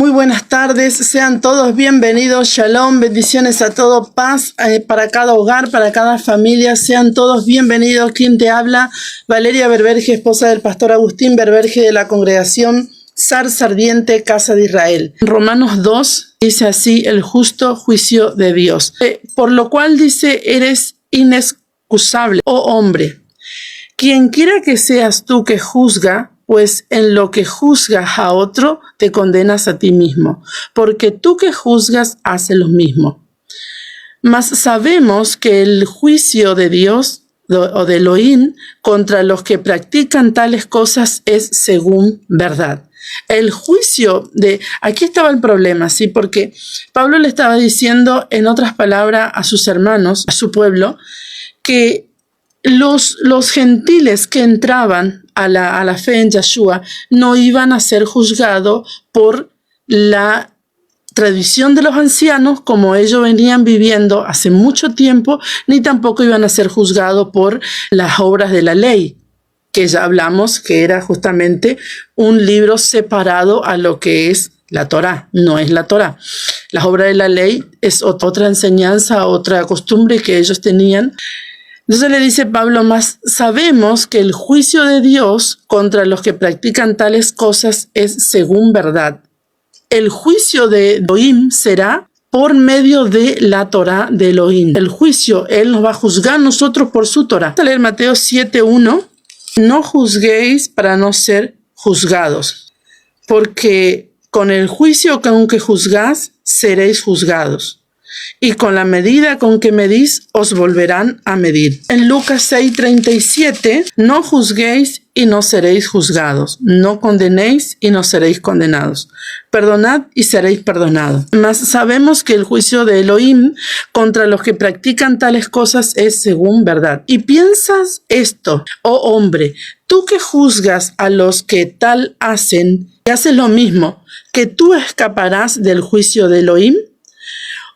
Muy buenas tardes, sean todos bienvenidos, shalom, bendiciones a todos, paz para cada hogar, para cada familia, sean todos bienvenidos. Quien te habla, Valeria Berberge, esposa del pastor Agustín Berberge de la congregación Zarza Ardiente, Casa de Israel. En Romanos 2 dice así, el justo juicio de Dios. Por lo cual dice, eres inexcusable, oh hombre, quien quiera que seas tú que juzga, pues en lo que juzgas a otro, te condenas a ti mismo, porque tú que juzgas haces lo mismo. Mas sabemos que el juicio de Dios o de Elohim contra los que practican tales cosas es según verdad. El juicio de... Aquí estaba el problema, ¿sí? Porque Pablo le estaba diciendo, en otras palabras, a sus hermanos, a su pueblo, que los gentiles que entraban a la fe en Yeshua no iban a ser juzgados por la tradición de los ancianos, como ellos venían viviendo hace mucho tiempo, ni tampoco iban a ser juzgados por las obras de la ley, que ya hablamos que era justamente un libro separado a lo que es la Torá, no es la Torá. Las obras de la ley es otra enseñanza, otra costumbre que ellos tenían. Entonces le dice Pablo, más sabemos que el juicio de Dios contra los que practican tales cosas es según verdad. El juicio de Elohim será por medio de la Torá de Elohim. El juicio, Él nos va a juzgar a nosotros por su Torá. Vamos a leer Mateo 7:1. No juzguéis para no ser juzgados, porque con el juicio con que juzgás, seréis juzgados. Y con la medida con que medís, os volverán a medir. En Lucas 6:37, no juzguéis y no seréis juzgados. No condenéis y no seréis condenados. Perdonad y seréis perdonados. Mas sabemos que el juicio de Elohim contra los que practican tales cosas es según verdad. Y piensas esto, oh hombre, tú que juzgas a los que tal hacen y haces lo mismo, que tú escaparás del juicio de Elohim.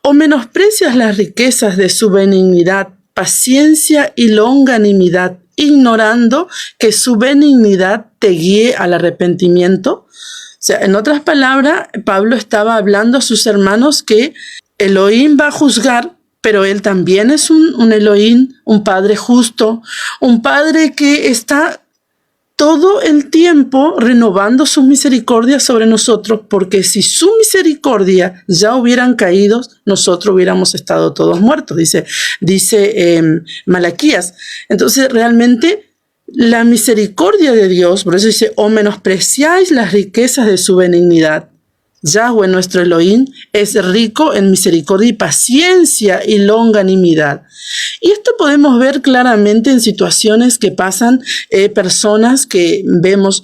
¿O menosprecias las riquezas de su benignidad, paciencia y longanimidad, ignorando que su benignidad te guíe al arrepentimiento? O sea, en otras palabras, Pablo estaba hablando a sus hermanos que Elohim va a juzgar, pero él también es un Elohim, un Padre justo, un Padre que está todo el tiempo renovando sus misericordias sobre nosotros, porque si su misericordia ya hubieran caído, nosotros hubiéramos estado todos muertos, dice Malaquías. Entonces realmente la misericordia de Dios, por eso dice, o menospreciáis las riquezas de su benignidad. Yahweh, nuestro Elohim, es rico en misericordia y paciencia y longanimidad. Y esto podemos ver claramente en situaciones que pasan, personas que vemos,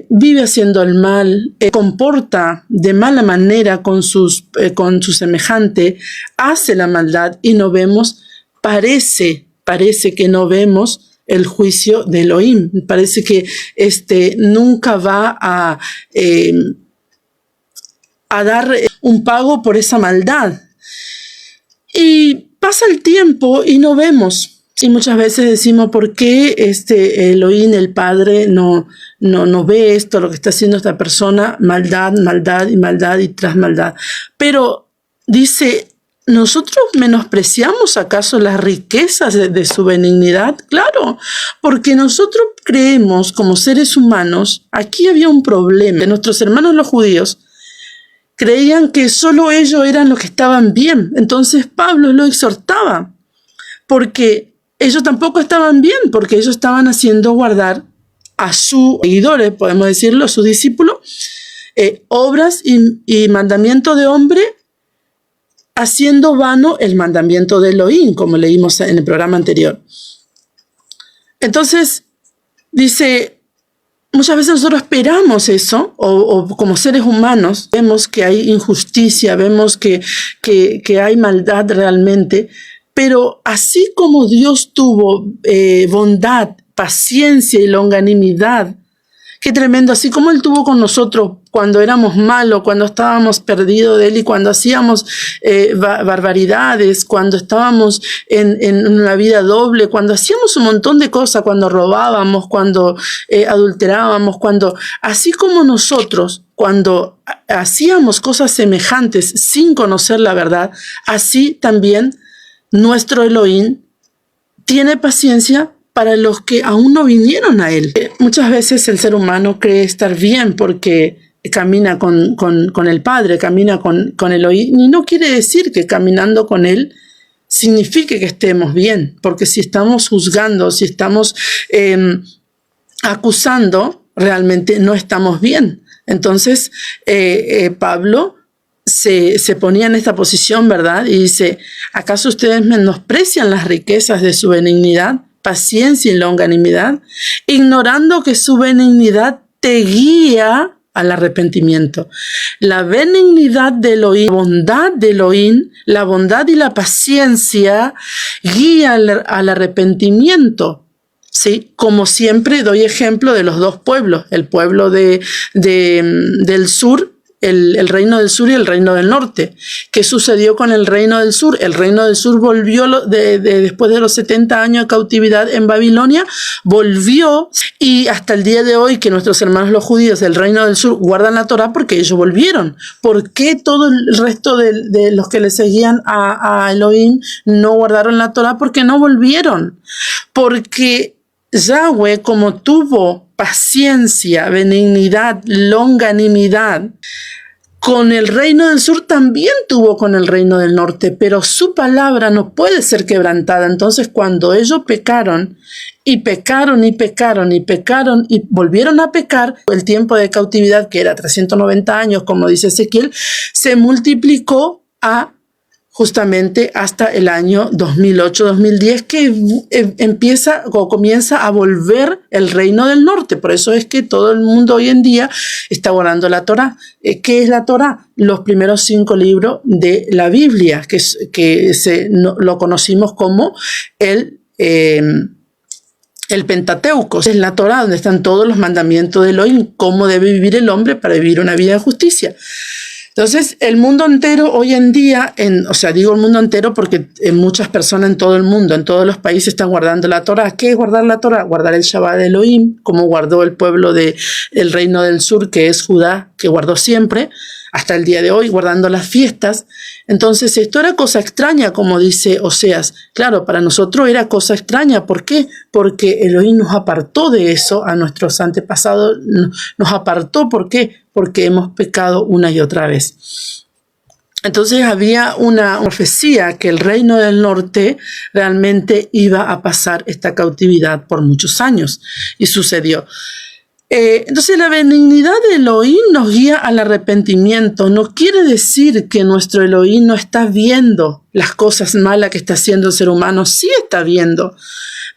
vive haciendo el mal, comporta de mala manera con su semejante, hace la maldad y no vemos, parece que no vemos el juicio de Elohim. Parece que nunca va a dar un pago por esa maldad. Y pasa el tiempo y no vemos. Y muchas veces decimos, ¿por qué Elohim, el Padre, no ve esto, lo que está haciendo esta persona? Maldad, maldad y maldad y tras maldad. Pero dice, ¿nosotros menospreciamos acaso las riquezas de su benignidad? Claro, porque nosotros creemos como seres humanos, aquí había un problema. Nuestros hermanos los judíos creían que solo ellos eran los que estaban bien. Entonces Pablo lo exhortaba, porque ellos tampoco estaban bien, porque ellos estaban haciendo guardar a sus seguidores, podemos decirlo, a sus discípulos, obras y mandamiento de hombre, haciendo vano el mandamiento de Elohim, como leímos en el programa anterior. Entonces, dice, muchas veces nosotros esperamos eso, o como seres humanos, vemos que hay injusticia, vemos que hay maldad realmente, pero así como Dios tuvo bondad, paciencia y longanimidad, Qué tremendo, así como Él tuvo con nosotros cuando éramos malos, cuando estábamos perdidos de Él y cuando hacíamos barbaridades, cuando estábamos en una vida doble, cuando hacíamos un montón de cosas, cuando robábamos, cuando adulterábamos, así como nosotros, cuando hacíamos cosas semejantes sin conocer la verdad, así también nuestro Elohim tiene paciencia para los que aún no vinieron a Él. Muchas veces el ser humano cree estar bien porque camina con el Padre, camina con Elohim, y no quiere decir que caminando con Él signifique que estemos bien, porque si estamos juzgando, si estamos acusando, realmente no estamos bien. Entonces, Pablo se ponía en esta posición, ¿verdad? Y dice, ¿acaso ustedes menosprecian las riquezas de su benignidad, paciencia y longanimidad, ignorando que su benignidad te guía al arrepentimiento? La benignidad de Elohim, la bondad de Elohim, la bondad y la paciencia guía al arrepentimiento. Sí, como siempre doy ejemplo de los dos pueblos, el pueblo del sur, el reino del sur y el reino del norte. ¿Qué sucedió con el reino del sur? El reino del sur volvió después de los 70 años de cautividad en Babilonia, volvió, y hasta el día de hoy que nuestros hermanos los judíos del reino del sur guardan la Torá porque ellos volvieron. ¿Por qué todo el resto de los que le seguían a Elohim no guardaron la Torá? Porque no volvieron. Porque Yahweh, como tuvo paciencia, benignidad, longanimidad con el reino del sur, también tuvo con el reino del norte, pero su palabra no puede ser quebrantada. Entonces, cuando ellos pecaron y pecaron y pecaron y pecaron y volvieron a pecar, el tiempo de cautividad, que era 390 años, como dice Ezequiel, se multiplicó justamente hasta el año 2008-2010, que empieza o comienza a volver el reino del norte. Por eso es que todo el mundo hoy en día está guardando la Torá. ¿Qué es la Torá? Los primeros 5 libros de la Biblia, lo conocimos como el Pentateuco. Es la Torá, donde están todos los mandamientos de Elohim, cómo debe vivir el hombre para vivir una vida de justicia. Entonces, el mundo entero hoy en día, digo el mundo entero porque muchas personas en todo el mundo, en todos los países, están guardando la Torá. ¿Qué es guardar la Torá? Guardar el Shabbat de Elohim, como guardó el pueblo del reino del sur, que es Judá, que guardó siempre, hasta el día de hoy, guardando las fiestas. Entonces, esto era cosa extraña, como dice Oseas. Claro, para nosotros era cosa extraña. ¿Por qué? Porque Elohim nos apartó de eso a nuestros antepasados. Nos apartó, ¿por qué? Porque hemos pecado una y otra vez. Entonces había una profecía que el reino del norte realmente iba a pasar esta cautividad por muchos años. Y sucedió. Entonces la benignidad de Elohim nos guía al arrepentimiento. No quiere decir que nuestro Elohim no está viendo las cosas malas que está haciendo el ser humano. Sí está viendo.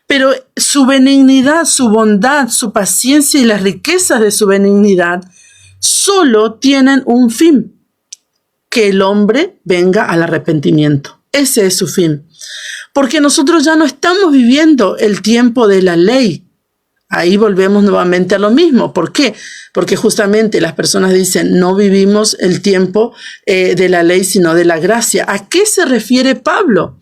Pero su benignidad, su bondad, su paciencia y las riquezas de su benignidad solo tienen un fin: que el hombre venga al arrepentimiento. Ese es su fin. Porque nosotros ya no estamos viviendo el tiempo de la ley. Ahí volvemos nuevamente a lo mismo. ¿Por qué? Porque justamente las personas dicen, no vivimos el tiempo de la ley, sino de la gracia. ¿A qué se refiere Pablo?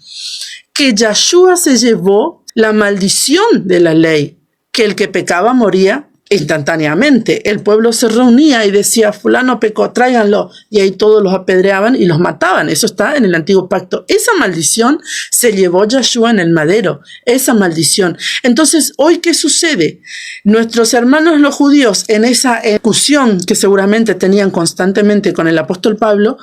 Que Yahshua se llevó la maldición de la ley, que el que pecaba moría instantáneamente. El pueblo se reunía y decía, fulano pecó, tráiganlo, y ahí todos los apedreaban y los mataban. Eso está en el antiguo pacto. Esa maldición se llevó Yahshua en el madero, esa maldición. Entonces, ¿hoy qué sucede? Nuestros hermanos los judíos, en esa discusión que seguramente tenían constantemente con el apóstol Pablo,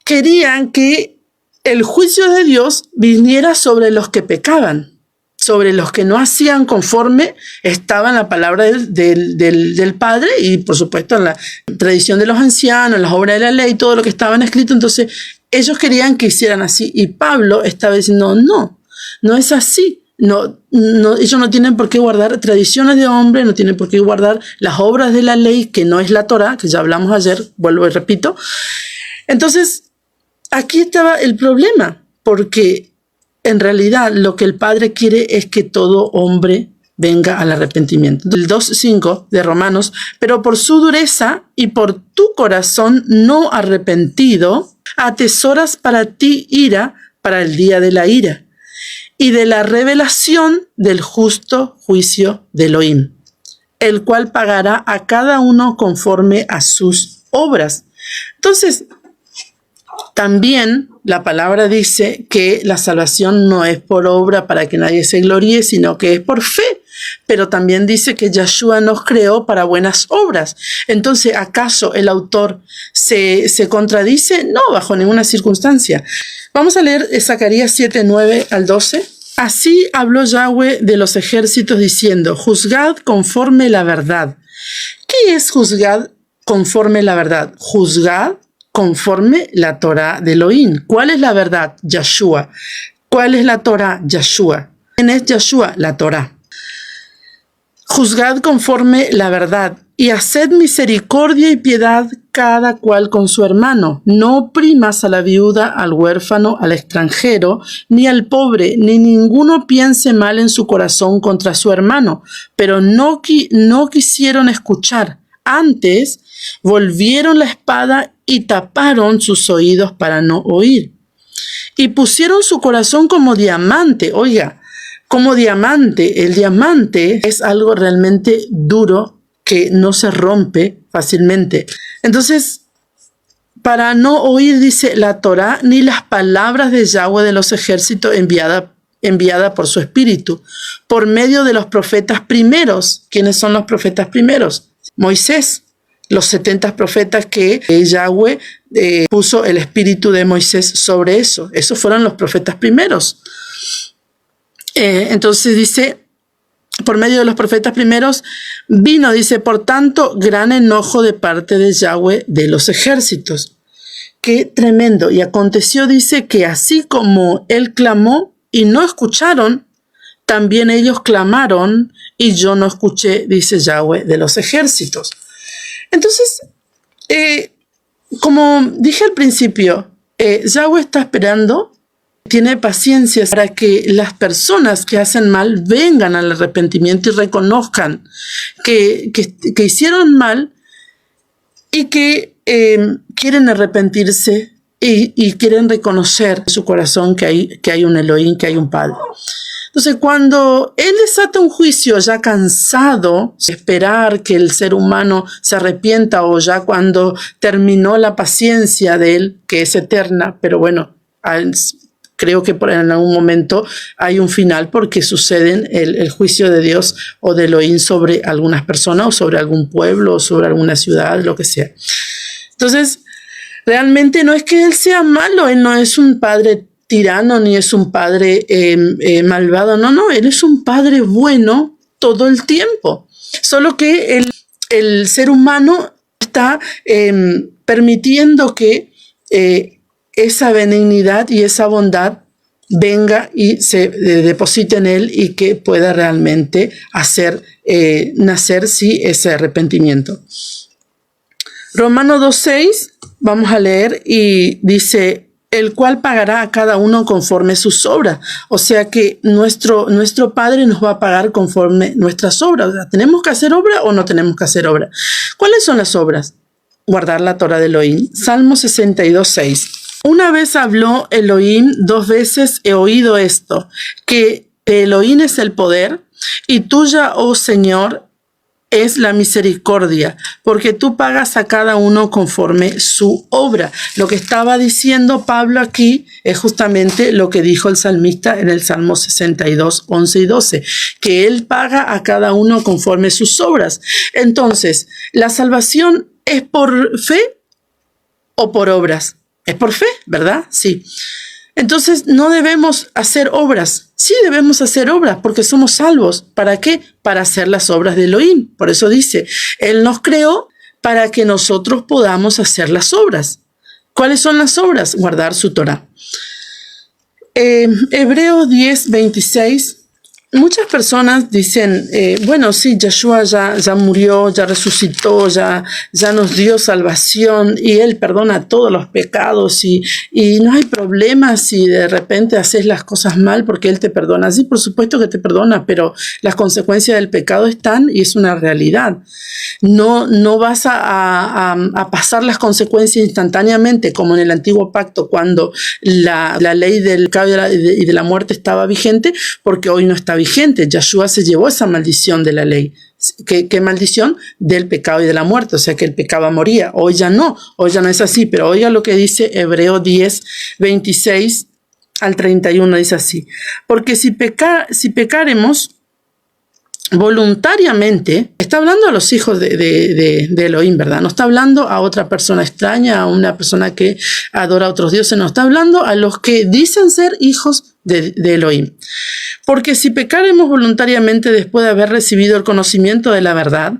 querían que el juicio de Dios viniera sobre los que pecaban, sobre los que no hacían conforme estaba en la palabra del Padre y por supuesto en la tradición de los ancianos, en las obras de la ley, todo lo que estaba escrito. Entonces ellos querían que hicieran así, y Pablo estaba diciendo, no es así. No, ellos no tienen por qué guardar tradiciones de hombre, no tienen por qué guardar las obras de la ley, que no es la Torá, que ya hablamos ayer, vuelvo y repito. Entonces aquí estaba el problema, porque en realidad lo que el Padre quiere es que todo hombre venga al arrepentimiento. El 2:5 de Romanos, pero por su dureza y por tu corazón no arrepentido, atesoras para ti ira para el día de la ira y de la revelación del justo juicio de Elohim, el cual pagará a cada uno conforme a sus obras. Entonces, también la palabra dice que la salvación no es por obra para que nadie se gloríe, sino que es por fe. Pero también dice que Yahshua nos creó para buenas obras. Entonces, ¿acaso el autor se contradice? No, bajo ninguna circunstancia. Vamos a leer Zacarías 7:9 al 12. Así habló Yahweh de los ejércitos diciendo, juzgad conforme la verdad. ¿Qué es juzgad conforme la verdad? Juzgad conforme la Torah de Elohim. ¿Cuál es la verdad? Yahshua. ¿Cuál es la Torah? Yahshua. ¿Quién es Yahshua? La Torah. Juzgad conforme la verdad y haced misericordia y piedad cada cual con su hermano. No oprimas a la viuda, al huérfano, al extranjero, ni al pobre, ni ninguno piense mal en su corazón contra su hermano. Pero no quisieron escuchar. Antes volvieron la espada y taparon sus oídos para no oír. Y pusieron su corazón como diamante. Oiga, como diamante. El diamante es algo realmente duro que no se rompe fácilmente. Entonces, para no oír, dice la Torá, ni las palabras de Yahweh de los ejércitos enviada por su espíritu, por medio de los profetas primeros. ¿Quiénes son los profetas primeros? Moisés. Los 70 profetas que Yahweh puso el espíritu de Moisés sobre eso. Esos fueron los profetas primeros. Entonces dice, por medio de los profetas primeros, vino, dice, por tanto, gran enojo de parte de Yahweh de los ejércitos. Qué tremendo. Y aconteció, dice, que así como él clamó y no escucharon, también ellos clamaron y yo no escuché, dice Yahweh de los ejércitos. Entonces, como dije al principio, Yahweh está esperando, tiene paciencia para que las personas que hacen mal vengan al arrepentimiento y reconozcan que hicieron mal y que quieren arrepentirse y quieren reconocer en su corazón que hay un Elohim, que hay un Padre. Entonces, cuando Él desata un juicio ya cansado de esperar que el ser humano se arrepienta, o ya cuando terminó la paciencia de Él, que es eterna, pero bueno, creo que en algún momento hay un final porque sucede el juicio de Dios o de Elohim sobre algunas personas o sobre algún pueblo o sobre alguna ciudad, lo que sea. Entonces, realmente no es que Él sea malo, Él no es un padre tirano ni es un padre malvado, no, Él es un padre bueno todo el tiempo, solo que el ser humano está permitiendo que esa benignidad y esa bondad venga y se deposite en él y que pueda realmente hacer nacer ese arrepentimiento. Romanos 2:6, vamos a leer y dice, el cual pagará a cada uno conforme sus obras. O sea que nuestro Padre nos va a pagar conforme nuestras obras. O sea, ¿tenemos que hacer obra o no tenemos que hacer obra? ¿Cuáles son las obras? Guardar la Torah de Elohim. Salmo 62:6. Una vez habló Elohim, 2 veces he oído esto, que Elohim es el poder y tuya, oh Señor, es la misericordia, porque tú pagas a cada uno conforme su obra. Lo que estaba diciendo Pablo aquí es justamente lo que dijo el salmista en el Salmo 62, 11 y 12, que él paga a cada uno conforme sus obras. Entonces, ¿la salvación es por fe o por obras? Es por fe, ¿verdad? Sí. Entonces, no debemos hacer obras. Sí debemos hacer obras porque somos salvos. ¿Para qué? Para hacer las obras de Elohim. Por eso dice, Él nos creó para que nosotros podamos hacer las obras. ¿Cuáles son las obras? Guardar su Torah. Hebreos 10:26 Muchas personas dicen, bueno, sí, Yeshua ya murió, ya resucitó, ya nos dio salvación y Él perdona todos los pecados y no hay problema si de repente haces las cosas mal porque Él te perdona. Sí, por supuesto que te perdona, pero las consecuencias del pecado están y es una realidad. No vas a pasar las consecuencias instantáneamente como en el antiguo pacto cuando la ley del pecado y de la muerte estaba vigente, porque hoy no está vigente. Yeshua se llevó esa maldición de la ley. ¿Qué maldición? Del pecado y de la muerte, o sea que el pecado moría. Hoy ya no es así, pero oiga lo que dice Hebreo 10, 26 al 31, dice así: porque si pecaremos voluntariamente, está hablando a los hijos de Elohim, ¿verdad? No está hablando a otra persona extraña, a una persona que adora a otros dioses, no, está hablando a los que dicen ser hijos de Elohim. Porque si pecaremos voluntariamente después de haber recibido el conocimiento de la verdad,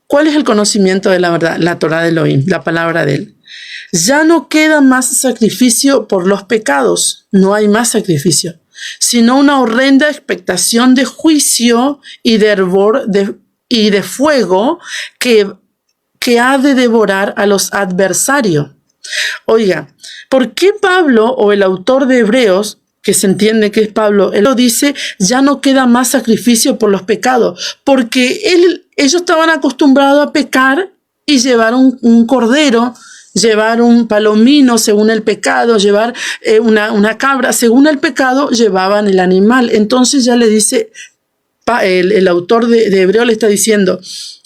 ¿cuál es el conocimiento de la verdad? La Torah de Elohim, la palabra de Él. Ya no queda más sacrificio por los pecados, no hay más sacrificio, sino una horrenda expectación de juicio y de hervor y de fuego que ha de devorar a los adversarios. Oiga, ¿por qué Pablo o el autor de Hebreos, que se entiende que es Pablo, él lo dice, ya no queda más sacrificio por los pecados? Porque ellos estaban acostumbrados a pecar y llevar un cordero, llevar un palomino según el pecado, llevar una cabra según el pecado, llevaban el animal. Entonces ya le dice, el autor de Hebreo le está diciendo,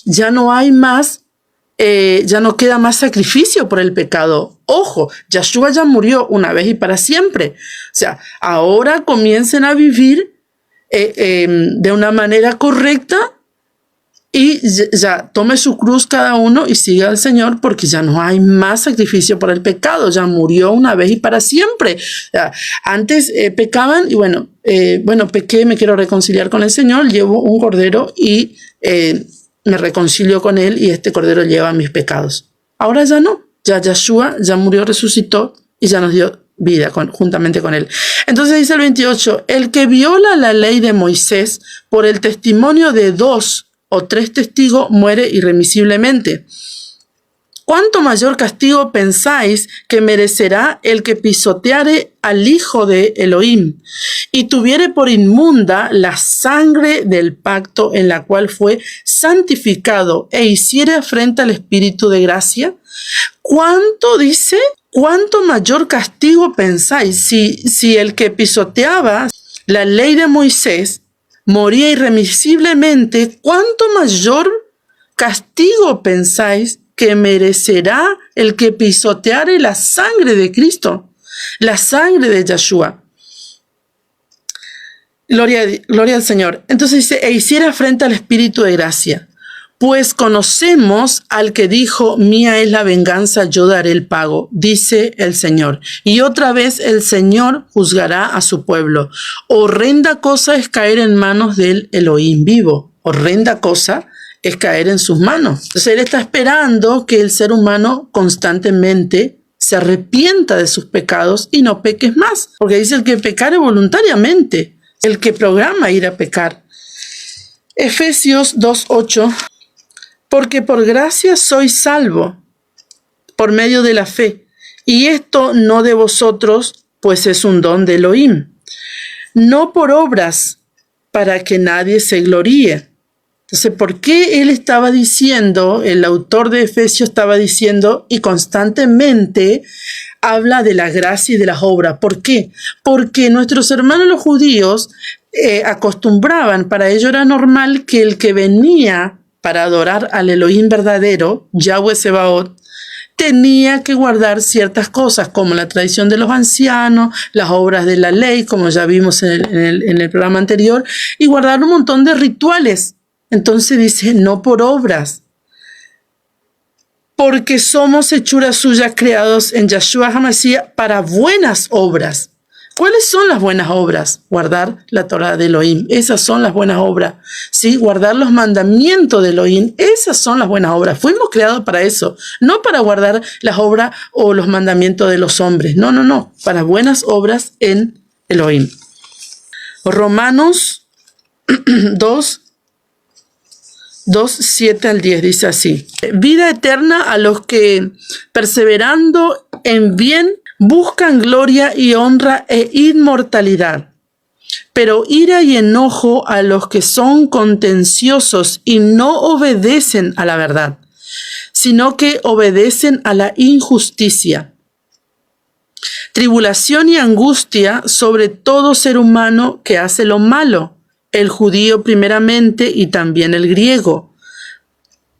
ya no hay más, ya no queda más sacrificio por el pecado. Ojo, Yeshua ya murió una vez y para siempre. O sea, ahora comiencen a vivir de una manera correcta y ya tome su cruz cada uno y siga al Señor, porque ya no hay más sacrificio por el pecado. Ya murió una vez y para siempre. Antes pecaban y bueno, pequé, me quiero reconciliar con el Señor, llevo un cordero y me reconcilio con Él y este cordero lleva mis pecados. Ahora ya no. Ya Yeshua ya murió, resucitó y ya nos dio vida juntamente con Él. Entonces dice el 28, el que viola la ley de Moisés por el testimonio de 2 o 3 testigos muere irremisiblemente. ¿Cuánto mayor castigo pensáis que merecerá el que pisoteare al Hijo de Elohim y tuviere por inmunda la sangre del pacto en la cual fue santificado e hiciere afrenta al Espíritu de gracia? ¿Cuánto dice? ¿Cuánto mayor castigo pensáis si el que pisoteaba la ley de Moisés moría irremisiblemente? ¿Cuánto mayor castigo pensáis que merecerá el que pisoteare la sangre de Cristo, la sangre de Yeshua? Gloria al Señor. Entonces dice, e hiciera frente al Espíritu de gracia. Pues conocemos al que dijo, mía es la venganza, yo daré el pago, dice el Señor. Y otra vez el Señor juzgará a su pueblo. Horrenda cosa es caer en manos del Elohim vivo. Horrenda cosa es caer en sus manos. Entonces Él está esperando que el ser humano constantemente se arrepienta de sus pecados y no peques más. Porque dice el que pecare voluntariamente, el que programa ir a pecar. Efesios 2:8, porque por gracia sois salvo, por medio de la fe. Y esto no de vosotros, pues es un don de Elohim. No por obras, para que nadie se gloríe. Entonces, ¿por qué él estaba diciendo, el autor de Efesios estaba diciendo y constantemente habla de la gracia y de las obras? ¿Por qué? Porque nuestros hermanos los judíos acostumbraban, para ello era normal que el que venía para adorar al Elohim verdadero, Yahweh Sebaot, tenía que guardar ciertas cosas, como la tradición de los ancianos, las obras de la ley, como ya vimos en el programa anterior, y guardar un montón de rituales. Entonces dice, no por obras, porque somos hechuras suyas creados en Yeshua HaMashiach para buenas obras. ¿Cuáles son las buenas obras? Guardar la Torah de Elohim, esas son las buenas obras. ¿Sí? Guardar los mandamientos de Elohim, esas son las buenas obras. Fuimos creados para eso, no para guardar las obras o los mandamientos de los hombres. No, para buenas obras en Elohim. Romanos 2, 7 al 10 dice así: vida eterna a los que, perseverando en bien, buscan gloria y honra e inmortalidad. Pero ira y enojo a los que son contenciosos y no obedecen a la verdad, sino que obedecen a la injusticia. Tribulación y angustia sobre todo ser humano que hace lo malo, el judío primeramente y también el griego.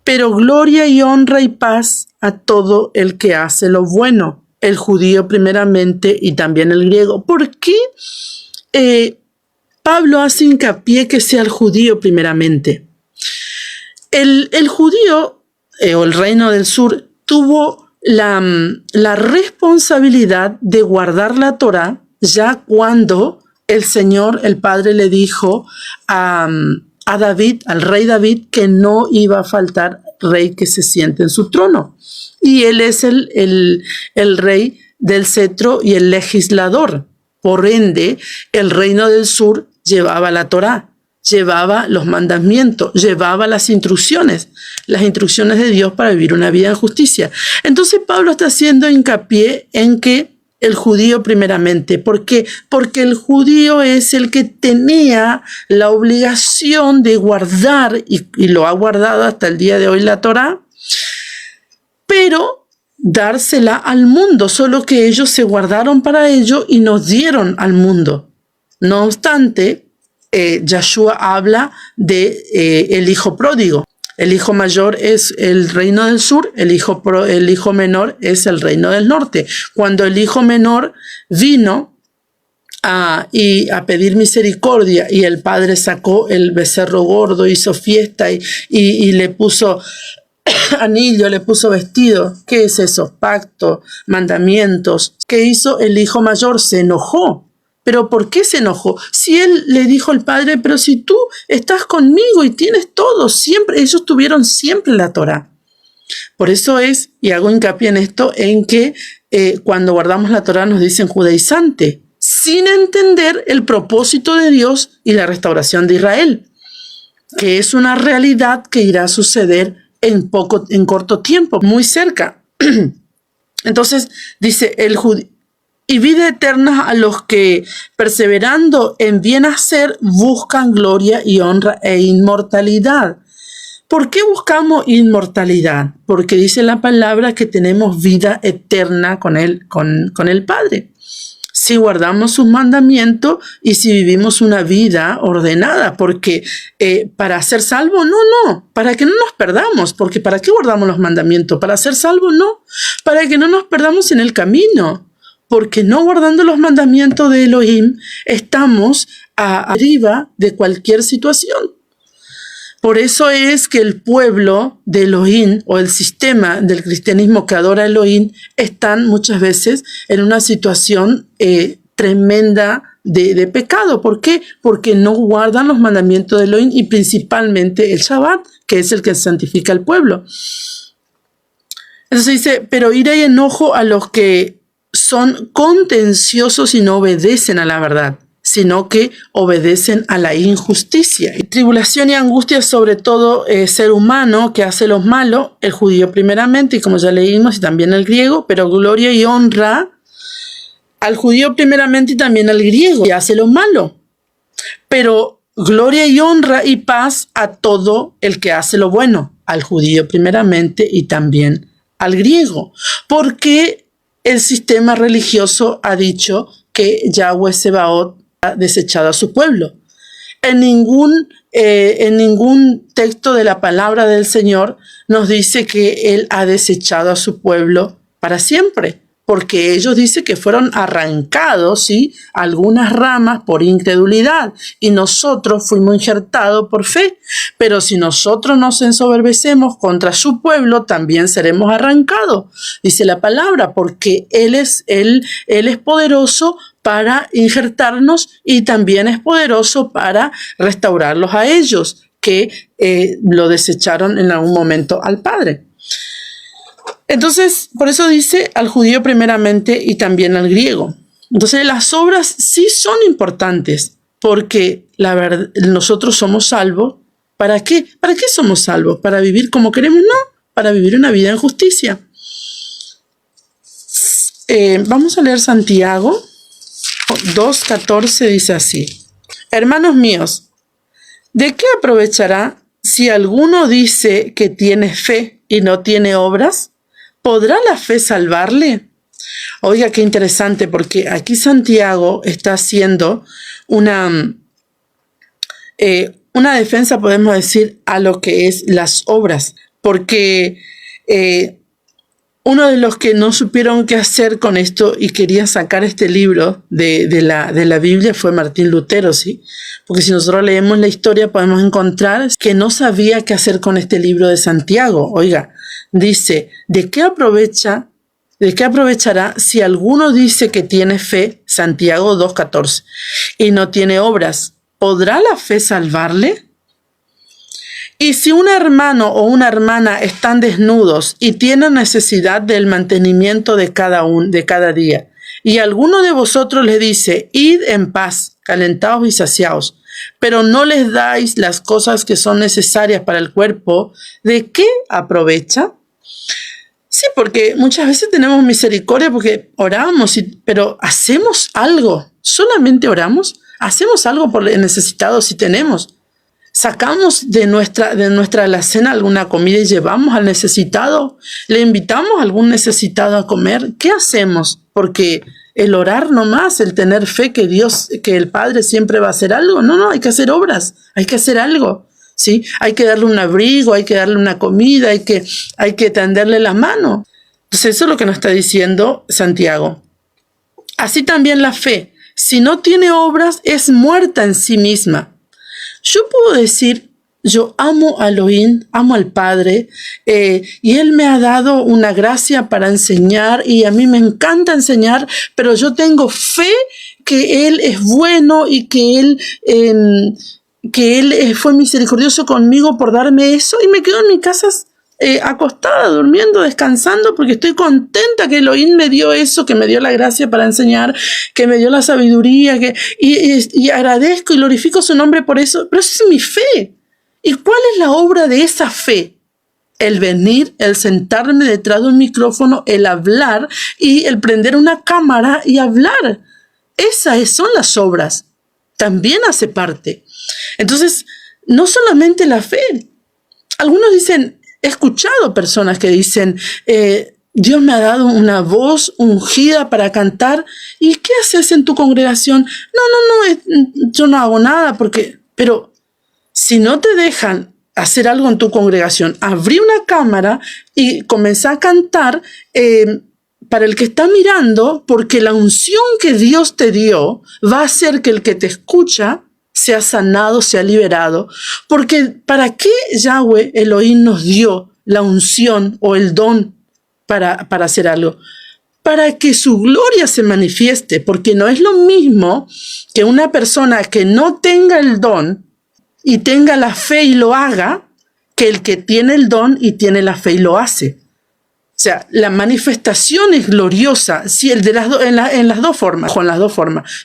Pero gloria y honra y paz a todo el que hace lo bueno, el judío primeramente y también el griego. ¿Por qué Pablo hace hincapié que sea el judío primeramente? El judío o el reino del sur tuvo la responsabilidad de guardar la Torá ya cuando el Señor, el Padre, le dijo a David, al rey David, que no iba a faltar rey que se siente en su trono. Y él es el rey del cetro y el legislador. Por ende, el reino del sur llevaba la Torá, llevaba los mandamientos, llevaba las instrucciones de Dios para vivir una vida en justicia. Entonces Pablo está haciendo hincapié en que el judío primeramente. ¿Por qué? Porque el judío es el que tenía la obligación de guardar, y lo ha guardado hasta el día de hoy, la Torá, pero dársela al mundo, solo que ellos se guardaron para ello y nos dieron al mundo. No obstante, Yahshua habla de el hijo pródigo. El hijo mayor es el reino del sur, el hijo menor es el reino del norte. Cuando el hijo menor vino a pedir misericordia y el padre sacó el becerro gordo, hizo fiesta y le puso anillo, le puso vestido. ¿Qué es eso? Pacto, mandamientos. ¿Qué hizo el hijo mayor? Se enojó. ¿Pero por qué se enojó? Si él le dijo al padre, pero si tú estás conmigo y tienes todo, siempre, ellos tuvieron siempre la Torá. Por eso es, y hago hincapié en esto, en que cuando guardamos la Torá nos dicen judaizante, sin entender el propósito de Dios y la restauración de Israel, que es una realidad que irá a suceder en corto tiempo, muy cerca. Entonces dice el judío, y vida eterna a los que, perseverando en bien hacer, buscan gloria y honra e inmortalidad. ¿Por qué buscamos inmortalidad? Porque dice la palabra que tenemos vida eterna con el Padre. Si guardamos sus mandamientos y si vivimos una vida ordenada, porque para ser salvo, no, para que no nos perdamos, porque ¿para qué guardamos los mandamientos? Para ser salvo, no, para que no nos perdamos en el camino. Porque no guardando los mandamientos de Elohim, estamos a deriva de cualquier situación. Por eso es que el pueblo de Elohim o el sistema del cristianismo que adora a Elohim están muchas veces en una situación tremenda de pecado. ¿Por qué? Porque no guardan los mandamientos de Elohim y principalmente el Shabbat, que es el que santifica al pueblo. Entonces dice, pero ira y enojo a los que son contenciosos y no obedecen a la verdad, sino que obedecen a la injusticia. Y tribulación y angustia sobre todo ser humano que hace lo malo, el judío primeramente, y como ya leímos, y también el griego, pero gloria y honra al judío primeramente y también al griego que hace lo malo. Pero gloria y honra y paz a todo el que hace lo bueno, al judío primeramente y también al griego. Porque el sistema religioso ha dicho que Yahweh Sebaot ha desechado a su pueblo. En ningún texto de la palabra del Señor nos dice que Él ha desechado a su pueblo para siempre, porque ellos dicen que fueron arrancados, ¿sí?, algunas ramas por incredulidad y nosotros fuimos injertados por fe. Pero si nosotros nos ensoberbecemos contra su pueblo, también seremos arrancados, dice la palabra, porque Él es poderoso para injertarnos y también es poderoso para restaurarlos a ellos, que lo desecharon en algún momento al Padre. Entonces, por eso dice al judío primeramente y también al griego. Entonces, las obras sí son importantes, porque la verdad, nosotros somos salvos. ¿Para qué? ¿Para qué somos salvos? ¿Para vivir como queremos? No, para vivir una vida en justicia. Vamos a leer Santiago 2:14, dice así: hermanos míos, ¿de qué aprovechará si alguno dice que tiene fe y no tiene obras? ¿Podrá la fe salvarle? Oiga, qué interesante, porque aquí Santiago está haciendo una defensa, podemos decir, a lo que es las obras, porque uno de los que no supieron qué hacer con esto y querían sacar este libro de la Biblia fue Martín Lutero, ¿sí? Porque si nosotros leemos la historia podemos encontrar que no sabía qué hacer con este libro de Santiago. Oiga, dice, ¿de qué aprovechará si alguno dice que tiene fe? Santiago 2:14, y no tiene obras. ¿Podrá la fe salvarle? Y si un hermano o una hermana están desnudos y tienen necesidad del mantenimiento de cada día, y alguno de vosotros les dice, id en paz, calentaos y saciaos, pero no les dais las cosas que son necesarias para el cuerpo, ¿de qué aprovecha? Sí, porque muchas veces tenemos misericordia porque oramos, pero ¿hacemos algo? ¿Solamente oramos? ¿Hacemos algo por el necesitado si tenemos? ¿Sacamos de nuestra alacena alguna comida y llevamos al necesitado? ¿Le invitamos a algún necesitado a comer? ¿Qué hacemos? Porque el orar nomás, el tener fe que Dios, que el Padre siempre va a hacer algo. No, hay que hacer obras, hay que hacer algo, ¿sí? Hay que darle un abrigo, hay que darle una comida, hay que tenderle la mano. Entonces eso es lo que nos está diciendo Santiago. Así también la fe, si no tiene obras, es muerta en sí misma. Yo puedo decir, yo amo a Elohim, amo al Padre, y Él me ha dado una gracia para enseñar, y a mí me encanta enseñar, pero yo tengo fe que Él es bueno y que Él fue misericordioso conmigo por darme eso, y me quedo en mi casa acostada, durmiendo, descansando, porque estoy contenta que Elohim me dio eso, que me dio la gracia para enseñar, que me dio la sabiduría, y agradezco y glorifico su nombre por eso, pero esa es mi fe. ¿Y cuál es la obra de esa fe? El venir, el sentarme detrás de un micrófono, el hablar y el prender una cámara y hablar. Esas son las obras. También hace parte. Entonces, no solamente la fe. Algunos dicen, he escuchado personas que dicen, Dios me ha dado una voz ungida para cantar. ¿Y qué haces en tu congregación? No, yo no hago nada pero si no te dejan hacer algo en tu congregación, abrí una cámara y comencé a cantar para el que está mirando, porque la unción que Dios te dio va a hacer que el que te escucha sea sanado, sea liberado. Porque ¿para qué Yahweh Elohim nos dio la unción o el don para hacer algo? Para que su gloria se manifieste, porque no es lo mismo que una persona que no tenga el don y tenga la fe y lo haga, que el que tiene el don y tiene la fe y lo hace. O sea, la manifestación es gloriosa, sí, en las dos formas,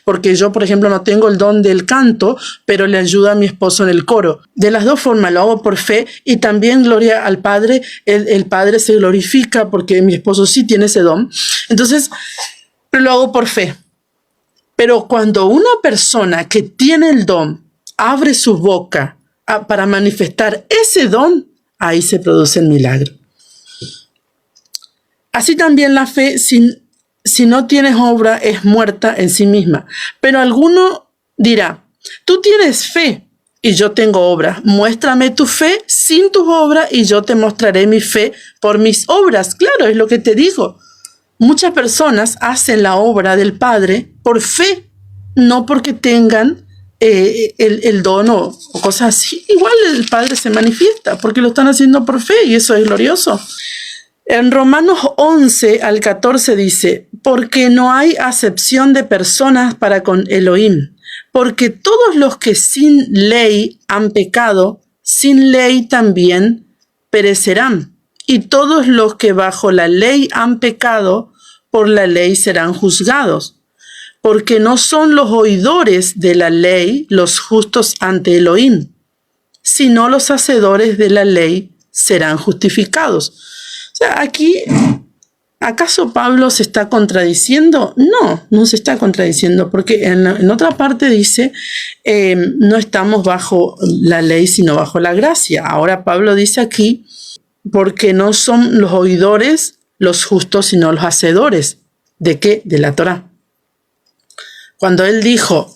porque yo, por ejemplo, no tengo el don del canto, pero le ayudo a mi esposo en el coro. De las dos formas, lo hago por fe y también gloria al Padre, el Padre se glorifica porque mi esposo sí tiene ese don. Entonces, pero lo hago por fe. Pero cuando una persona que tiene el don abre su boca para manifestar ese don, ahí se produce el milagro. Así también la fe, si no tienes obra, es muerta en sí misma. Pero alguno dirá, tú tienes fe y yo tengo obra. Muéstrame tu fe sin tus obras y yo te mostraré mi fe por mis obras. Claro, es lo que te digo. Muchas personas hacen la obra del Padre por fe, no porque tengan el don o cosas así. Igual el Padre se manifiesta porque lo están haciendo por fe y eso es glorioso. En Romanos 11 al 14 dice, porque no hay acepción de personas para con Elohim, porque todos los que sin ley han pecado, sin ley también perecerán, y todos los que bajo la ley han pecado, por la ley serán juzgados. porque no son los oidores de la ley los justos ante Elohim, sino los hacedores de la ley serán justificados. O sea, aquí, ¿acaso Pablo se está contradiciendo? No, no se está contradiciendo, porque en otra parte dice, no estamos bajo la ley, sino bajo la gracia. Ahora Pablo dice aquí, porque no son los oidores los justos, sino los hacedores. ¿De qué? De la Torá. Cuando él dijo,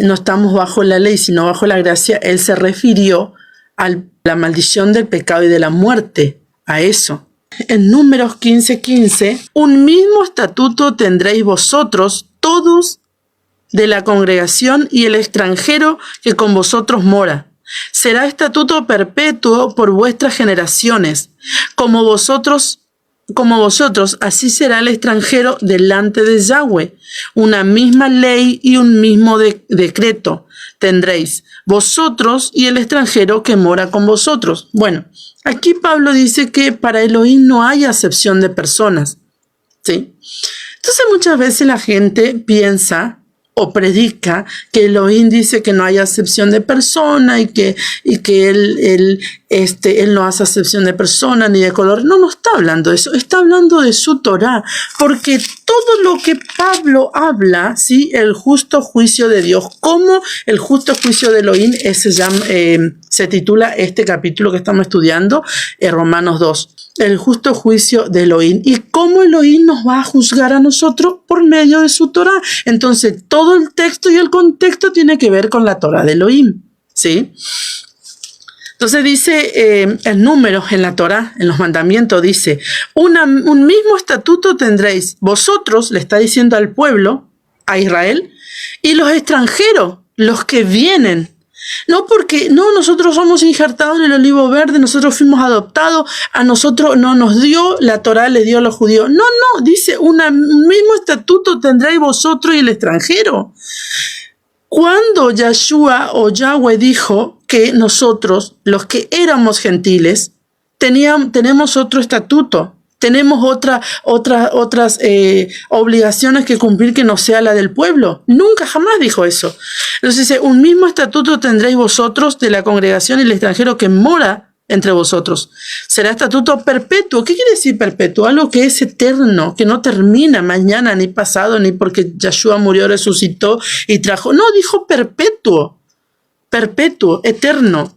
no estamos bajo la ley, sino bajo la gracia, él se refirió a la maldición del pecado y de la muerte, a eso. En Números 15:15, un mismo estatuto tendréis vosotros todos de la congregación y el extranjero que con vosotros mora. Será estatuto perpetuo por vuestras generaciones, como vosotros, así será el extranjero delante de Yahweh. Una misma ley y un mismo decreto tendréis vosotros y el extranjero que mora con vosotros. Bueno, aquí Pablo dice que para Elohim no hay acepción de personas, ¿sí? Entonces muchas veces la gente piensa o predica que Elohim dice que no hay acepción de persona y que él no hace acepción de persona ni de color. No, no está hablando de eso, está hablando de su Torá, porque todo lo que Pablo habla, ¿sí? El justo juicio de Dios, como el justo juicio de Elohim, se titula este capítulo que estamos estudiando, Romanos 2. El justo juicio de Elohim. ¿Y cómo Elohim nos va a juzgar a nosotros? Por medio de su Torá. Entonces, todo el texto y el contexto tiene que ver con la Torá de Elohim, ¿sí? Entonces dice el número en la Torá, en los mandamientos, dice, un mismo estatuto tendréis. Vosotros, le está diciendo al pueblo, a Israel, y los extranjeros, los que vienen. No porque, no, nosotros somos injertados en el olivo verde, nosotros fuimos adoptados, a nosotros no nos dio, la Torá le dio a los judíos. No, no, dice, un mismo estatuto tendréis vosotros y el extranjero. Cuando Yahshua o Yahweh dijo que nosotros, los que éramos gentiles, tenemos otro estatuto, tenemos otras obligaciones que cumplir que no sea la del pueblo. Nunca, jamás dijo eso. Entonces dice, un mismo estatuto tendréis vosotros de la congregación y el extranjero que mora entre vosotros. Será estatuto perpetuo. ¿Qué quiere decir perpetuo? Algo que es eterno, que no termina mañana, ni pasado, ni porque Yahshua murió, resucitó y trajo. No, dijo perpetuo, perpetuo, eterno.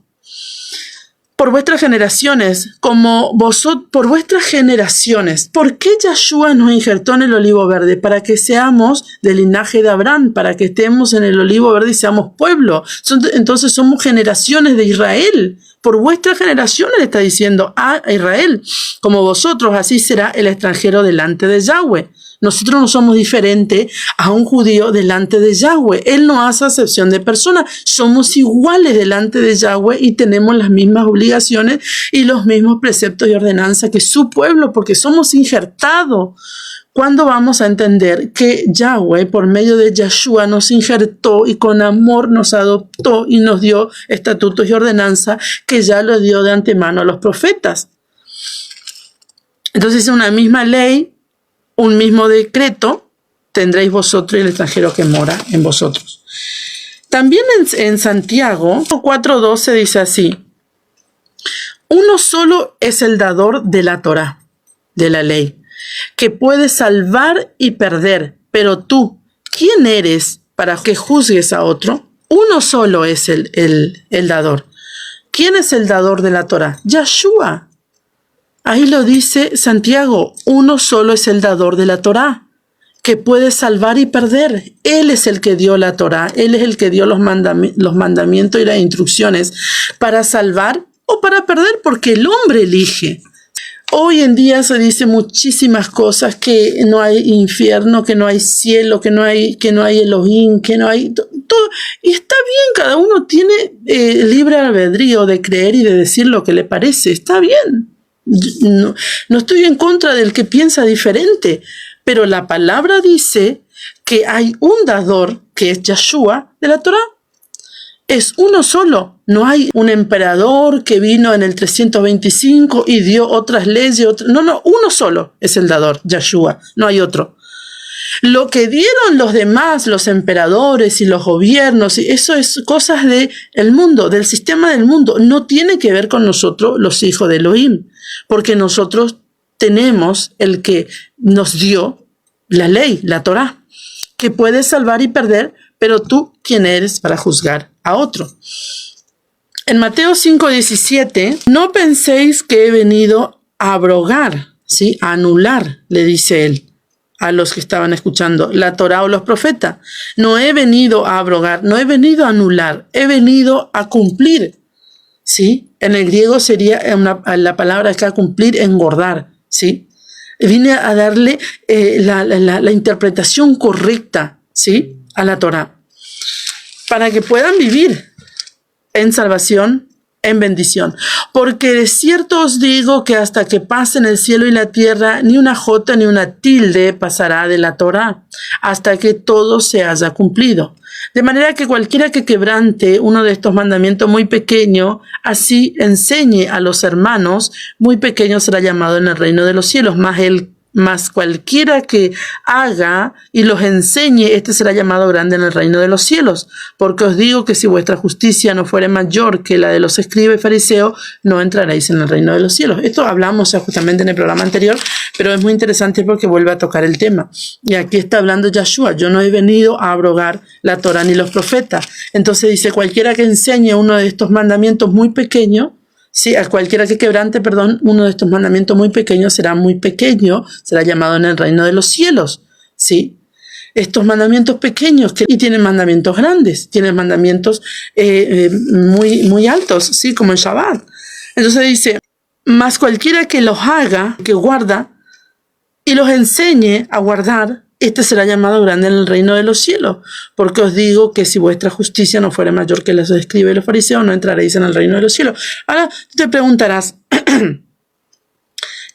Por vuestras generaciones, como vosotros, por vuestras generaciones. ¿Por qué Yahshua nos injertó en el olivo verde? Para que seamos del linaje de Abraham, para que estemos en el olivo verde y seamos pueblo. Entonces somos generaciones de Israel. Por vuestras generaciones le está diciendo a Israel, como vosotros, así será el extranjero delante de Yahweh. Nosotros no somos diferentes a un judío delante de Yahweh. Él no hace acepción de personas. Somos iguales delante de Yahweh y tenemos las mismas obligaciones y los mismos preceptos y ordenanzas que su pueblo, porque somos injertados. ¿Cuándo vamos a entender que Yahweh, por medio de Yahshua, nos injertó y con amor nos adoptó y nos dio estatutos y ordenanzas que ya lo dio de antemano a los profetas? Entonces, una misma ley, un mismo decreto tendréis vosotros y el extranjero que mora en vosotros. También en Santiago 4:12 dice así: uno solo es el dador de la Torá, de la ley, que puede salvar y perder, pero tú, ¿quién eres para que juzgues a otro? Uno solo es el dador. ¿Quién es el dador de la Torá? Yahshua. Ahí lo dice Santiago, uno solo es el dador de la Torá, que puede salvar y perder. Él es el que dio la Torá, Él es el que dio los mandamientos y las instrucciones para salvar o para perder, porque el hombre elige. Hoy en día se dice muchísimas cosas, que no hay infierno, que no hay cielo, que no hay Elohim, que no hay todo. Y está bien, cada uno tiene libre albedrío de creer y de decir lo que le parece, está bien. No estoy en contra del que piensa diferente, pero la palabra dice que hay un dador, que es Yahshua, de la Torá. Es uno solo. No hay un emperador que vino en el 325 y dio otras leyes. No, uno solo es el dador, Yahshua. No hay otro. Lo que dieron los demás, los emperadores y los gobiernos, eso es cosas del mundo, del sistema del mundo. No tiene que ver con nosotros, los hijos de Elohim, porque nosotros tenemos el que nos dio la ley, la Torá, que puede salvar y perder, pero tú, ¿quién eres para juzgar a otro? En Mateo 5:17, no penséis que he venido a abrogar, ¿sí? A anular, le dice él a los que estaban escuchando, la Torá o los profetas. No he venido a abrogar, no he venido a anular, he venido a cumplir, ¿sí? En el griego sería la palabra acá cumplir, engordar, ¿sí? Vine a darle la interpretación correcta, ¿sí? A la Torá, para que puedan vivir en salvación, en bendición. Porque de cierto os digo que hasta que pasen el cielo y la tierra, ni una jota ni una tilde pasará de la Torá, hasta que todo se haya cumplido. De manera que cualquiera que quebrante uno de estos mandamientos muy pequeño, así enseñe a los hermanos, muy pequeño será llamado en el reino de los cielos, mas cualquiera que haga y los enseñe, este será llamado grande en el reino de los cielos. Porque os digo que si vuestra justicia no fuere mayor que la de los escribas y fariseos, no entraréis en el reino de los cielos. Esto hablamos justamente en el programa anterior, pero es muy interesante porque vuelve a tocar el tema. Y aquí está hablando Yahshua: yo no he venido a abrogar la Torá ni los profetas. Entonces dice, cualquiera que enseñe uno de estos mandamientos muy pequeños, sí, a cualquiera que quebrante, uno de estos mandamientos muy pequeños será muy pequeño, será llamado en el reino de los cielos, ¿sí? Estos mandamientos pequeños, y tienen mandamientos grandes, tienen mandamientos muy altos, ¿sí? Como el Shabbat. Entonces dice, mas cualquiera que los haga, que guarda, y los enseñe a guardar, este será llamado grande en el reino de los cielos. Porque os digo que si vuestra justicia no fuera mayor que la de los escribas y los fariseos, no entraréis en el reino de los cielos. Ahora te preguntarás,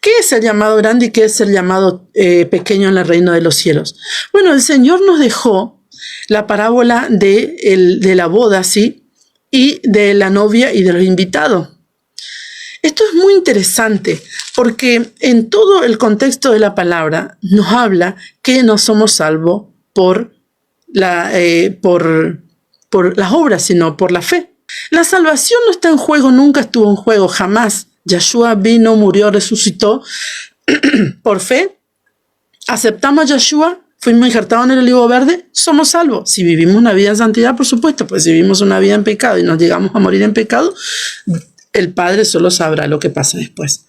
¿qué es el llamado grande y qué es el llamado pequeño en el reino de los cielos? Bueno, el Señor nos dejó la parábola de la boda, ¿sí? Y de la novia y de los invitados. Esto es muy interesante porque en todo el contexto de la palabra nos habla que no somos salvos por las obras, sino por la fe. La salvación no está en juego, nunca estuvo en juego, jamás. Yahshua vino, murió, resucitó por fe. Aceptamos a Yahshua, fuimos injertados en el olivo verde, somos salvos. Si vivimos una vida en santidad, por supuesto, pues si vivimos una vida en pecado y nos llegamos a morir en pecado, el Padre solo sabrá lo que pasa después.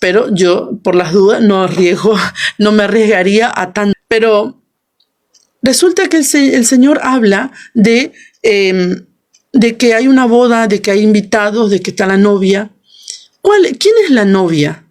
Pero yo, por las dudas, no me arriesgaría a tanto. Pero resulta que el Señor habla de que hay una boda, de que hay invitados, de que está la novia. ¿Quién es la novia?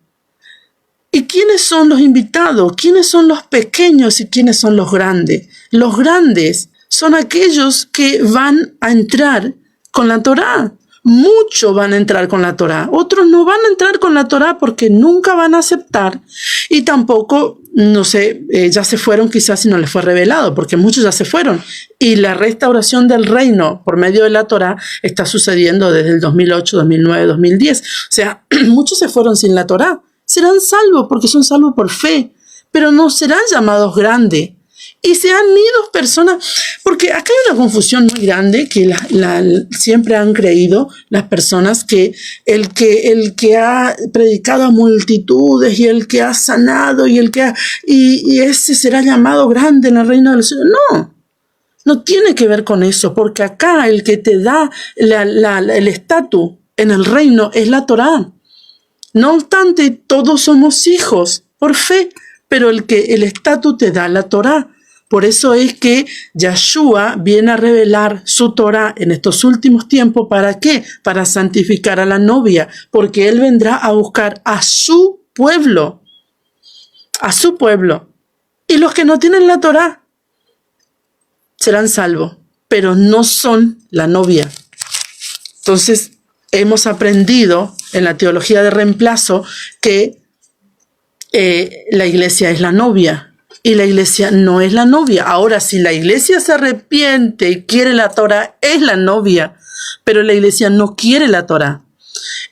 ¿Y quiénes son los invitados? ¿Quiénes son los pequeños y quiénes son los grandes? Los grandes son aquellos que van a entrar con la Torá. Muchos van a entrar con la Torá, otros no van a entrar con la Torá porque nunca van a aceptar y tampoco, no sé, ya se fueron quizás si no les fue revelado, porque muchos ya se fueron y la restauración del reino por medio de la Torá está sucediendo desde el 2008, 2009, 2010. O sea, muchos se fueron sin la Torá, serán salvos porque son salvos por fe, pero no serán llamados grandes. Y se han ido personas, porque acá hay una confusión muy grande que siempre han creído las personas que el que ha predicado a multitudes y el que ha sanado y y ese será llamado grande en el reino del cielo. No tiene que ver con eso, porque acá el que te da el estatus en el reino es la Torá. No obstante, todos somos hijos por fe, pero el estatus te da la Torá. Por eso es que Yahshua viene a revelar su Torá en estos últimos tiempos. ¿Para qué? Para santificar a la novia, porque Él vendrá a buscar a su pueblo. A su pueblo. Y los que no tienen la Torá serán salvos, pero no son la novia. Entonces, hemos aprendido en la teología de reemplazo que la iglesia es la novia. Y la iglesia no es la novia. Ahora, si la iglesia se arrepiente y quiere la Torá, es la novia. Pero la iglesia no quiere la Torá.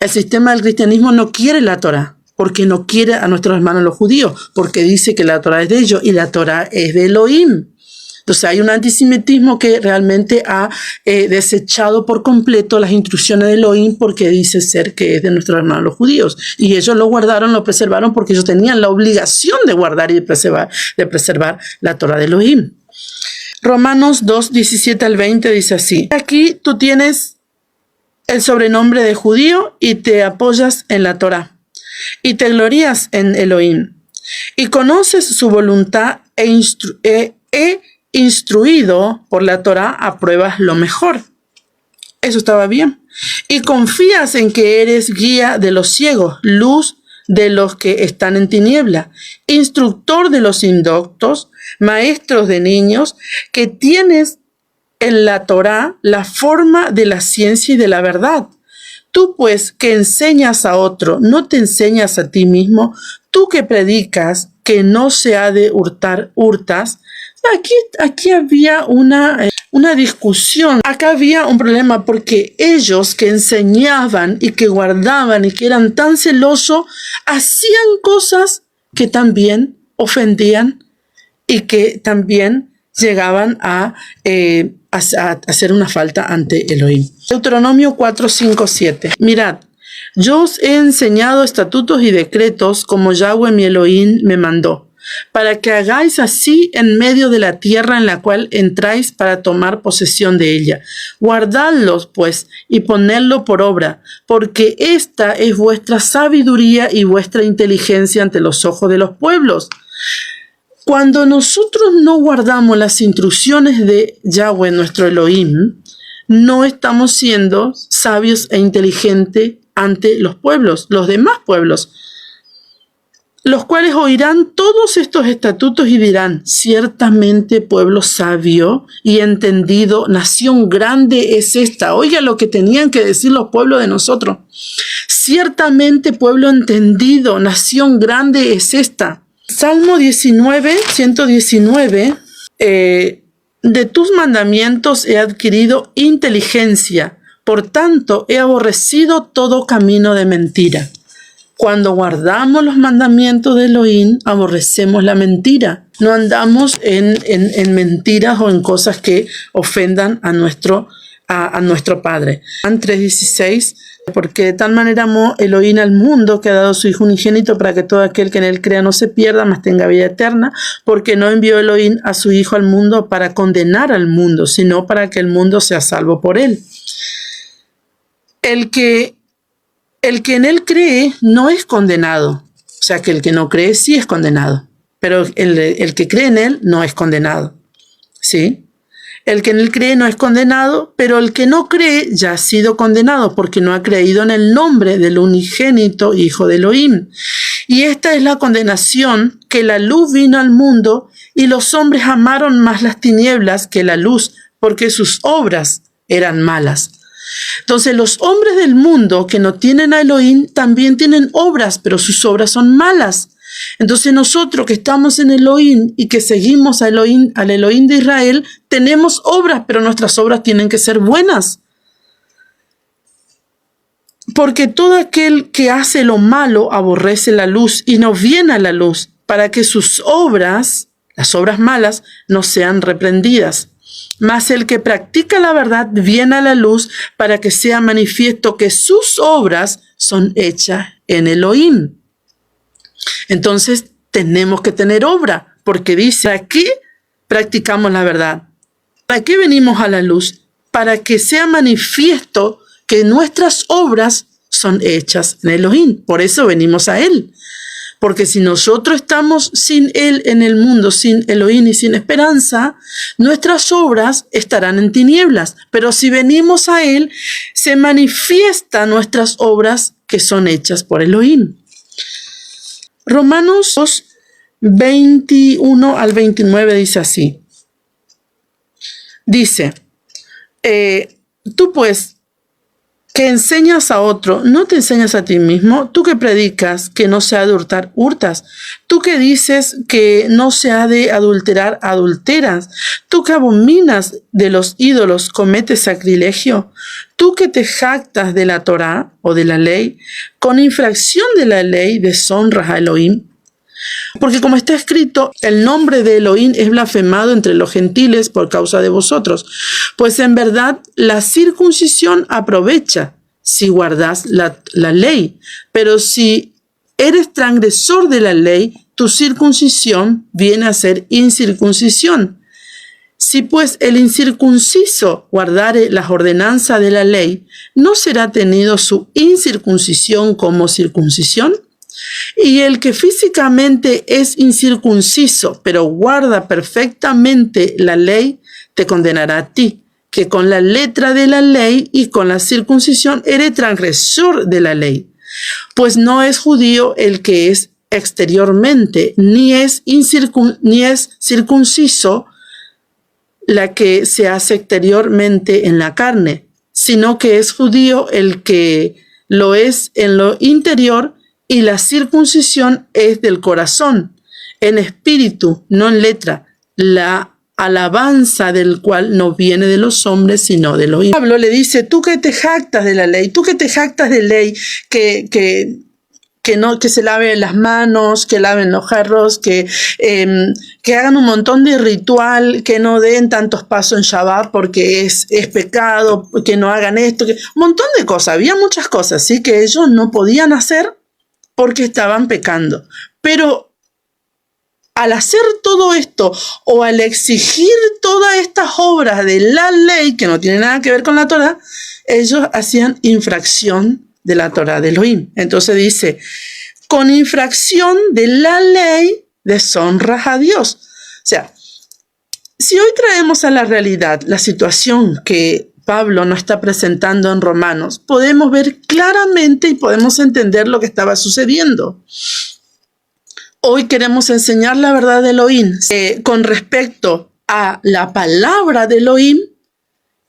El sistema del cristianismo no quiere la Torá. porque no quiere a nuestros hermanos los judíos, porque dice que la Torá es de ellos y la Torá es de Elohim. Entonces hay un antisemitismo que realmente ha desechado por completo las instrucciones de Elohim porque dice ser que es de nuestros hermanos los judíos. Y ellos lo guardaron, lo preservaron porque ellos tenían la obligación de guardar y de preservar la Torá de Elohim. Romanos 2, 17 al 20 dice así. Aquí tú tienes el sobrenombre de judío y te apoyas en la Torá y te glorías en Elohim y conoces su voluntad instruido por la Torá, apruebas lo mejor. Eso estaba bien. Y confías en que eres guía de los ciegos, luz de los que están en tiniebla, instructor de los indoctos, maestros de niños, que tienes en la Torá la forma de la ciencia y de la verdad. Tú pues que enseñas a otro, ¿no te enseñas a ti mismo? Tú que predicas que no se ha de hurtar, hurtas. Aquí había una discusión, acá había un problema porque ellos que enseñaban y que guardaban y que eran tan celosos, hacían cosas que también ofendían y que también llegaban a hacer una falta ante Elohim. Deuteronomio 4, 5, 7. Mirad, yo os he enseñado estatutos y decretos como Yahweh mi Elohim me mandó, para que hagáis así en medio de la tierra en la cual entráis para tomar posesión de ella. Guardadlos, pues, y ponedlo por obra, porque esta es vuestra sabiduría y vuestra inteligencia ante los ojos de los pueblos. Cuando nosotros no guardamos las instrucciones de Yahweh, nuestro Elohim, no estamos siendo sabios e inteligentes ante los pueblos, los demás pueblos, los cuales oirán todos estos estatutos y dirán, ciertamente pueblo sabio y entendido, nación grande es esta. Oiga lo que tenían que decir los pueblos de nosotros. Ciertamente pueblo entendido, nación grande es esta. Salmo 19, 119, de tus mandamientos he adquirido inteligencia, por tanto he aborrecido todo camino de mentira. Cuando guardamos los mandamientos de Elohim, aborrecemos la mentira. No andamos en mentiras o en cosas que ofendan a nuestro Padre. Juan 3:16, porque de tal manera amó Elohim al mundo que ha dado su Hijo unigénito para que todo aquel que en él crea no se pierda, mas tenga vida eterna, porque no envió Elohim a su Hijo al mundo para condenar al mundo, sino para que el mundo sea salvo por él. El que en él cree no es condenado. O sea que el que no cree sí es condenado. Pero el que cree en él no es condenado. ¿Sí? El que en él cree no es condenado, pero el que no cree ya ha sido condenado porque no ha creído en el nombre del unigénito Hijo de Elohim. Y esta es la condenación, que la luz vino al mundo y los hombres amaron más las tinieblas que la luz, porque sus obras eran malas. Entonces los hombres del mundo que no tienen a Elohim también tienen obras, pero sus obras son malas. Entonces nosotros que estamos en Elohim y que seguimos a Elohim, al Elohim de Israel, tenemos obras, pero nuestras obras tienen que ser buenas. Porque todo aquel que hace lo malo aborrece la luz y no viene a la luz, para que sus obras, las obras malas, no sean reprendidas. Mas el que practica la verdad viene a la luz para que sea manifiesto que sus obras son hechas en Elohim. Entonces tenemos que tener obra, porque dice aquí practicamos la verdad. ¿Para qué venimos a la luz? Para que sea manifiesto que nuestras obras son hechas en Elohim. Por eso venimos a Él. Porque si nosotros estamos sin Él en el mundo, sin Elohim y sin esperanza, nuestras obras estarán en tinieblas. Pero si venimos a Él, se manifiestan nuestras obras que son hechas por Elohim. Romanos 2, 21 al 29 dice así. Dice, tú pues, que enseñas a otro, ¿no te enseñas a ti mismo? Tú que predicas que no se ha de hurtar, hurtas. Tú que dices que no se ha de adulterar, adulteras. Tú que abominas de los ídolos, cometes sacrilegio. Tú que te jactas de la Torá o de la ley, con infracción de la ley deshonras a Elohim. Porque como está escrito, el nombre de Elohim es blasfemado entre los gentiles por causa de vosotros. Pues en verdad la circuncisión aprovecha si guardas la ley. Pero si eres transgresor de la ley, tu circuncisión viene a ser incircuncisión. Si pues el incircunciso guardare las ordenanzas de la ley, ¿no será tenido su incircuncisión como circuncisión? Y el que físicamente es incircunciso, pero guarda perfectamente la ley, te condenará a ti, que con la letra de la ley y con la circuncisión eres transgresor de la ley. Pues no es judío el que es exteriormente, ni es circunciso la que se hace exteriormente en la carne, sino que es judío el que lo es en lo interior, y la circuncisión es del corazón, en espíritu, no en letra, la alabanza del cual no viene de los hombres, sino de los. Pablo le dice, tú que te jactas de la ley, tú que te jactas de ley, que se laven las manos, que laven los jarros, que hagan un montón de ritual, que no den tantos pasos en Shabbat porque es pecado, que no hagan esto, un montón de cosas, había muchas cosas, ¿sí? Que ellos no podían hacer porque estaban pecando. Pero al hacer todo esto o al exigir todas estas obras de la ley que no tienen nada que ver con la Torá, ellos hacían infracción de la Torá de Elohim. Entonces dice, con infracción de la ley deshonras a Dios. O sea, si hoy traemos a la realidad la situación que Pablo nos está presentando en Romanos, podemos ver claramente y podemos entender lo que estaba sucediendo. Hoy queremos enseñar la verdad de Elohim con respecto a la palabra de Elohim.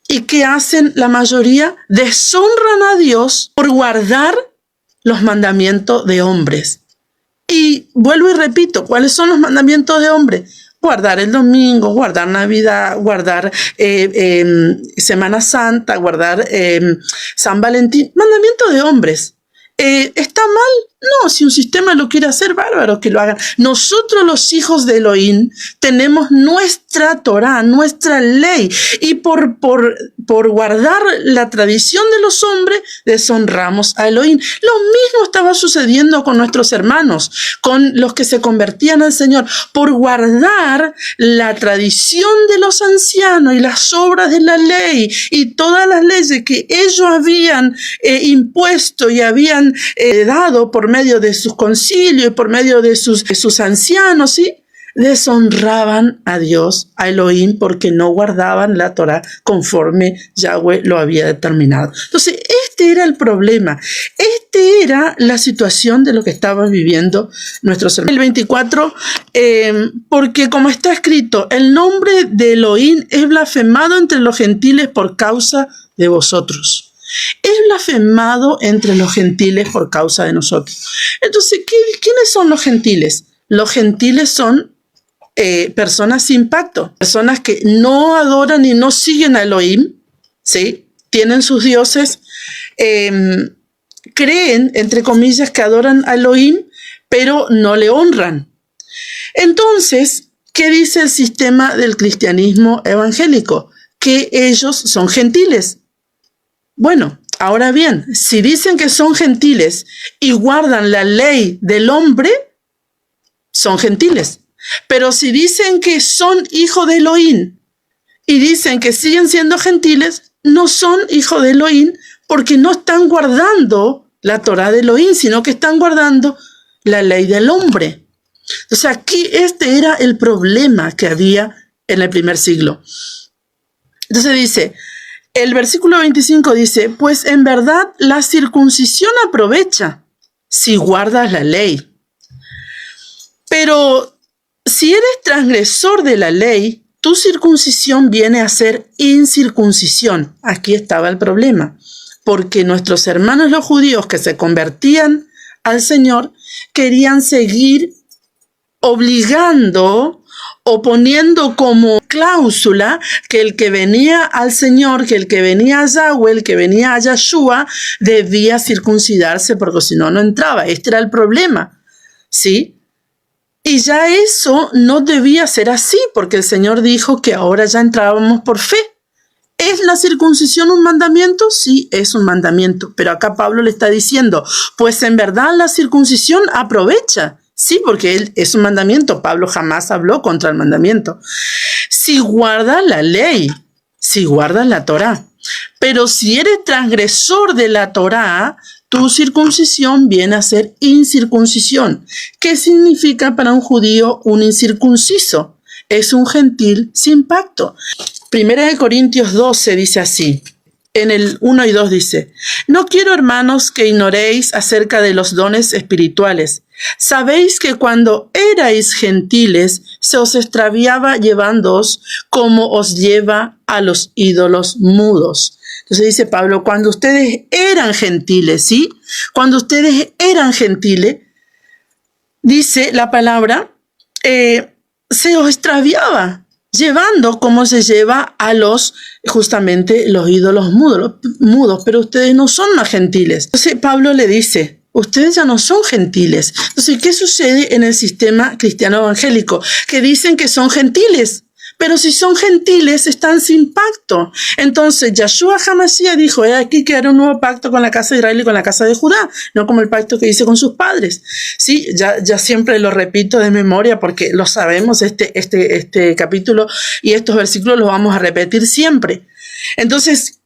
¿Y qué hacen la mayoría? Deshonran a Dios por guardar los mandamientos de hombres. Y vuelvo y repito, ¿cuáles son los mandamientos de hombres? Guardar el domingo, guardar Navidad, guardar Semana Santa, guardar San Valentín. Mandamientos de hombres. ¿Está mal? No, si un sistema lo quiere hacer, bárbaro que lo hagan. Nosotros los hijos de Elohim tenemos nuestra Torá, nuestra ley, y por guardar la tradición de los hombres, deshonramos a Elohim. Lo mismo estaba sucediendo con nuestros hermanos, con los que se convertían al Señor, por guardar la tradición de los ancianos y las obras de la ley y todas las leyes que ellos habían impuesto y habían dado por medio de sus concilios y por medio de sus ancianos, ¿sí? Deshonraban a Dios, a Elohim, porque no guardaban la Torá conforme Yahweh lo había determinado. Entonces, este era el problema. Este era la situación de lo que estaban viviendo nuestros hermanos. El 24, porque como está escrito, el nombre de Elohim es blasfemado entre los gentiles por causa de vosotros. Es blasfemado entre los gentiles por causa de nosotros. Entonces, ¿quiénes son los gentiles? Los gentiles son personas sin pacto, personas que no adoran y no siguen a Elohim, ¿sí? Tienen sus dioses, creen, entre comillas, que adoran a Elohim, pero no le honran. Entonces, ¿qué dice el sistema del cristianismo evangélico? Que ellos son gentiles. Bueno, ahora bien, si dicen que son gentiles y guardan la ley del hombre, son gentiles. Pero si dicen que son hijos de Elohim y dicen que siguen siendo gentiles, no son hijos de Elohim porque no están guardando la Torá de Elohim, sino que están guardando la ley del hombre. O sea, aquí este era el problema que había en el primer siglo. Entonces dice, el versículo 25 dice, pues en verdad la circuncisión aprovecha si guardas la ley. Pero si eres transgresor de la ley, tu circuncisión viene a ser incircuncisión. Aquí estaba el problema. porque nuestros hermanos los judíos que se convertían al Señor querían seguir obligando o poniendo como cláusula que el que venía al Señor, que el que venía a Yahweh, el que venía a Yahshua, debía circuncidarse porque si no, no entraba. Este era el problema, ¿sí? Y ya eso no debía ser así, porque el Señor dijo que ahora ya entrábamos por fe. ¿Es la circuncisión un mandamiento? Sí, es un mandamiento. Pero acá Pablo le está diciendo, pues en verdad la circuncisión aprovecha. Sí, porque él es un mandamiento. Pablo jamás habló contra el mandamiento. Si guardas la ley, si guardas la Torá. Pero si eres transgresor de la Torá, tu circuncisión viene a ser incircuncisión. ¿Qué significa para un judío un incircunciso? Es un gentil sin pacto. Primera de Corintios 12 dice así. En el 1 y 2 dice, no quiero, hermanos, que ignoréis acerca de los dones espirituales. Sabéis que cuando erais gentiles, se os extraviaba llevándoos como os lleva a los ídolos mudos. Entonces dice Pablo, cuando ustedes eran gentiles, ¿sí? Cuando ustedes eran gentiles, dice la palabra, se os extraviaba. Llevando como se lleva a justamente los ídolos mudos, pero ustedes no son más gentiles. Entonces Pablo le dice, ustedes ya no son gentiles. Entonces, ¿qué sucede en el sistema cristiano evangélico? Que dicen que son gentiles, pero si son gentiles están sin pacto. Entonces Yahshua HaMashiach dijo, he aquí que haré un nuevo pacto con la casa de Israel y con la casa de Judá, no como el pacto que hice con sus padres. Sí, ya siempre lo repito de memoria porque lo sabemos, este capítulo y estos versículos los vamos a repetir siempre. Entonces,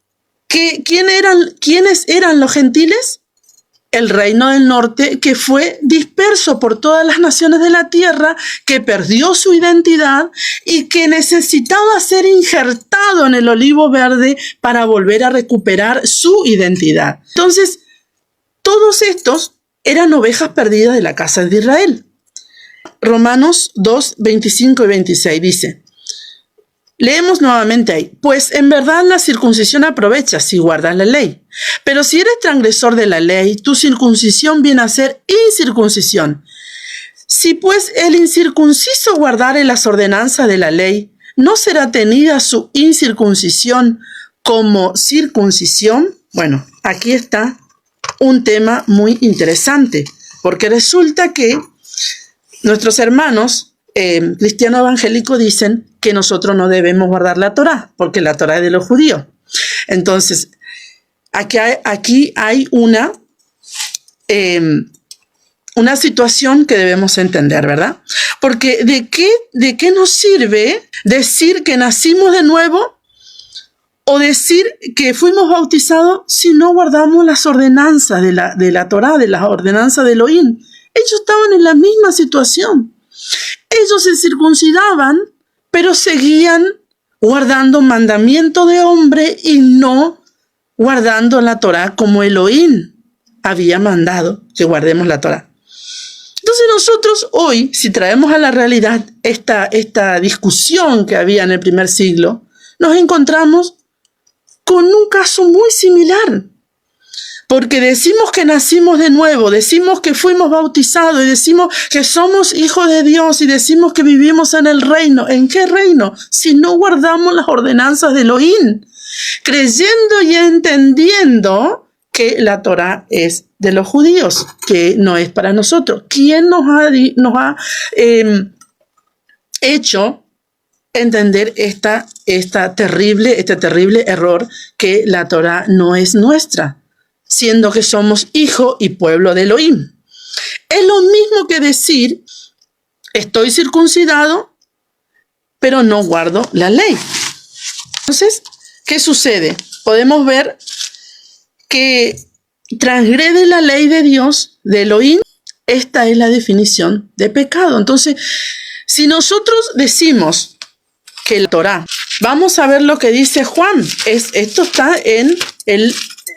¿quiénes eran los gentiles? El reino del norte, que fue disperso por todas las naciones de la tierra, que perdió su identidad y que necesitaba ser injertado en el olivo verde para volver a recuperar su identidad. Entonces, todos estos eran ovejas perdidas de la casa de Israel. Romanos 2, 25 y 26 dice, leemos nuevamente ahí, pues en verdad la circuncisión aprovecha si guardas la ley. Pero si eres transgresor de la ley, tu circuncisión viene a ser incircuncisión. Si pues el incircunciso guardare las ordenanzas de la ley, ¿no será tenida su incircuncisión como circuncisión? Bueno, aquí está un tema muy interesante, porque resulta que nuestros hermanos cristianos evangélicos dicen que nosotros no debemos guardar la Torá, porque la Torá es de los judíos. Entonces, aquí hay una situación que debemos entender, ¿verdad? Porque ¿de qué nos sirve decir que nacimos de nuevo o decir que fuimos bautizados si no guardamos las ordenanzas de la Torá, de las ordenanzas de Elohim? Ellos estaban en la misma situación. Ellos se circuncidaban, pero seguían guardando mandamiento de hombre y no guardando la Torá como Elohim había mandado que guardemos la Torá. Entonces nosotros hoy, si traemos a la realidad esta discusión que había en el primer siglo, nos encontramos con un caso muy similar. Porque decimos que nacimos de nuevo, decimos que fuimos bautizados y decimos que somos hijos de Dios y decimos que vivimos en el reino. ¿En qué reino? Si no guardamos las ordenanzas de Elohim, creyendo y entendiendo que la Torá es de los judíos, que no es para nosotros. ¿Quién nos ha hecho entender este terrible error que la Torá no es nuestra, siendo que somos hijo y pueblo de Elohim? Es lo mismo que decir, estoy circuncidado, pero no guardo la ley. Entonces, ¿qué sucede? Podemos ver que transgrede la ley de Dios, de Elohim. Esta es la definición de pecado. Entonces, si nosotros decimos que la Torá, vamos a ver lo que dice Juan. Esto está en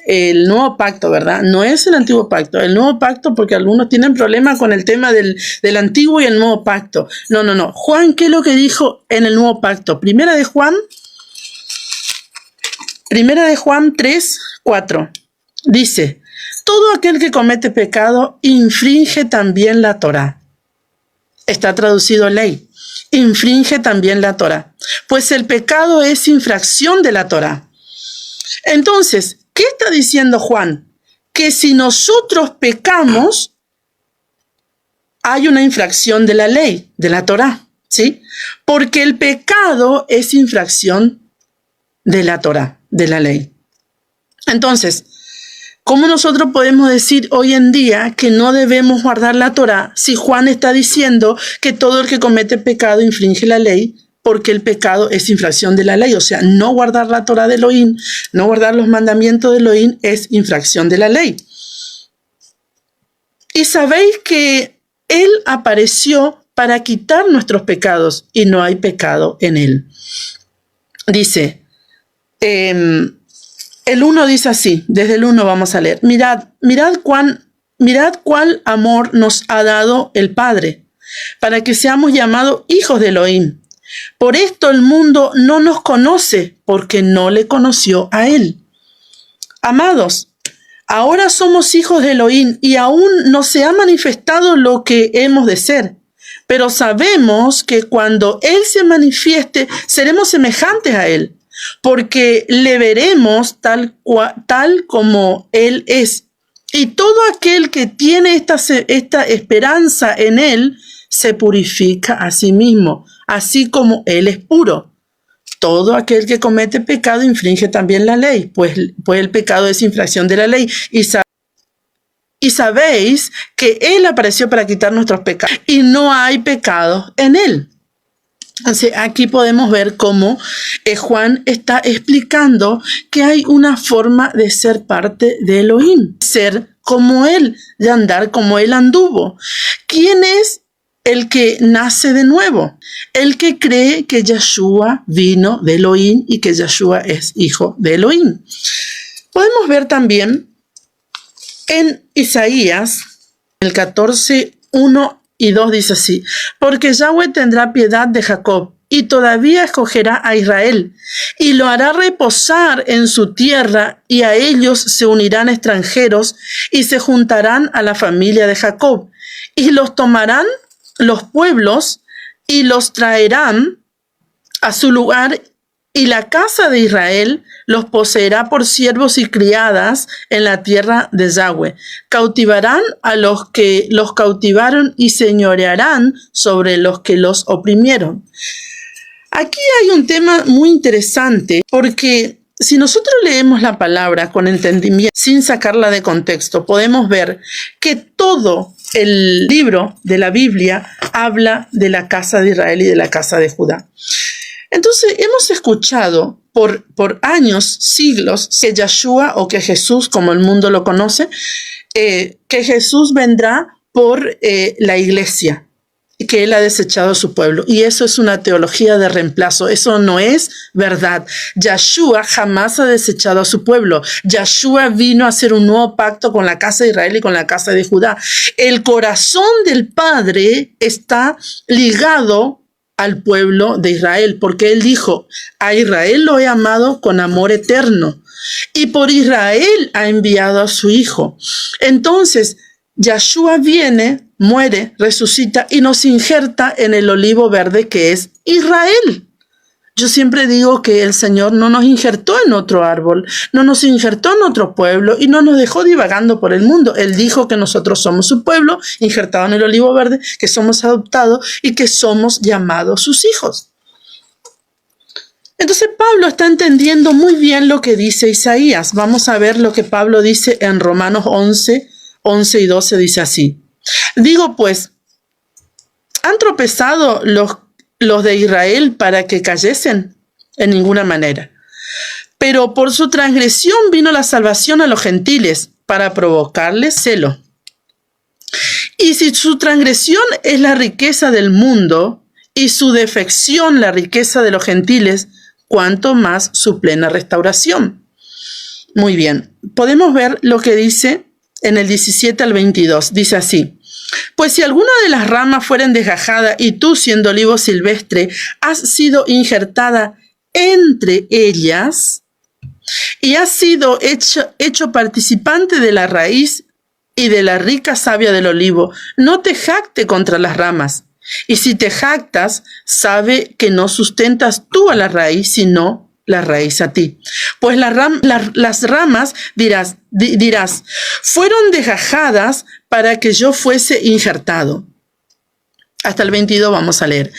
el nuevo pacto, ¿verdad? No es el antiguo pacto. El nuevo pacto, porque algunos tienen problemas con el tema del antiguo y el nuevo pacto. No. Juan, ¿qué es lo que dijo en el nuevo pacto? Primera de Juan 3, 4. Dice, todo aquel que comete pecado infringe también la Torá. Está traducido ley. Infringe también la Torá. Pues el pecado es infracción de la Torá. Entonces, ¿qué está diciendo Juan? Que si nosotros pecamos, hay una infracción de la ley, de la Torá, ¿sí? Porque el pecado es infracción de la Torá, de la ley. Entonces, ¿cómo nosotros podemos decir hoy en día que no debemos guardar la Torá si Juan está diciendo que todo el que comete pecado infringe la ley? Porque el pecado es infracción de la ley. O sea, no guardar la Torá de Elohim, no guardar los mandamientos de Elohim es infracción de la ley. Y sabéis que Él apareció para quitar nuestros pecados y no hay pecado en Él. Dice, el 1 dice así, desde el 1 vamos a leer. Mirad cuál amor nos ha dado el Padre, para que seamos llamados hijos de Elohim. Por esto el mundo no nos conoce, porque no le conoció a Él. Amados, ahora somos hijos de Elohim y aún no se ha manifestado lo que hemos de ser. Pero sabemos que cuando Él se manifieste, seremos semejantes a Él, porque le veremos tal como Él es. Y todo aquel que tiene esta esperanza en Él, se purifica a sí mismo, así como Él es puro. Todo aquel que comete pecado infringe también la ley, pues el pecado es infracción de la ley. Y sabéis que Él apareció para quitar nuestros pecados y no hay pecado en Él. Entonces, aquí podemos ver cómo Juan está explicando que hay una forma de ser parte de Elohim, ser como Él, de andar como Él anduvo. ¿Quién es el que nace de nuevo? El que cree que Yeshua vino de Elohim y que Yeshua es hijo de Elohim. Podemos ver también en Isaías, el 14, 1 y 2 dice así: porque Yahweh tendrá piedad de Jacob y todavía escogerá a Israel y lo hará reposar en su tierra, y a ellos se unirán extranjeros y se juntarán a la familia de Jacob, y los tomarán los pueblos y los traerán a su lugar, y la casa de Israel los poseerá por siervos y criadas en la tierra de Yahweh. Cautivarán a los que los cautivaron y señorearán sobre los que los oprimieron. Aquí hay un tema muy interesante, porque si nosotros leemos la palabra con entendimiento, sin sacarla de contexto, podemos ver que todo el libro de la Biblia habla de la casa de Israel y de la casa de Judá. Entonces, hemos escuchado por años, siglos, que Yeshua, o que Jesús, como el mundo lo conoce, que Jesús vendrá por la iglesia, que Él ha desechado a su pueblo. Y eso es una teología de reemplazo. Eso no es verdad. Yeshua jamás ha desechado a su pueblo. Yeshua vino a hacer un nuevo pacto con la casa de Israel y con la casa de Judá. El corazón del Padre está ligado al pueblo de Israel, porque Él dijo: a Israel lo he amado con amor eterno, y por Israel ha enviado a su Hijo. Entonces, Yeshua viene, muere, resucita y nos injerta en el olivo verde que es Israel. Yo siempre digo que el Señor no nos injertó en otro árbol, no nos injertó en otro pueblo y no nos dejó divagando por el mundo. Él dijo que nosotros somos su pueblo, injertado en el olivo verde, que somos adoptados y que somos llamados sus hijos. Entonces Pablo está entendiendo muy bien lo que dice Isaías. Vamos a ver lo que Pablo dice en Romanos 11, 11 y 12, dice así: digo pues, ¿han tropezado los de Israel para que cayesen? En ninguna manera. Pero por su transgresión vino la salvación a los gentiles, para provocarles celo. Y si su transgresión es la riqueza del mundo, y su defección la riqueza de los gentiles, cuánto más su plena restauración. Muy bien, podemos ver lo que dice en el 17 al 22. Dice así: pues si alguna de las ramas fueren desgajada y tú, siendo olivo silvestre, has sido injertada entre ellas, y has sido hecho participante de la raíz y de la rica savia del olivo. No te jacte contra las ramas. Y si te jactas, sabe que no sustentas tú a la raíz, sino la raíz a ti. Pues las ramas, dirás, fueron desgajadas para que yo fuese injertado. Hasta el 22 vamos a leer.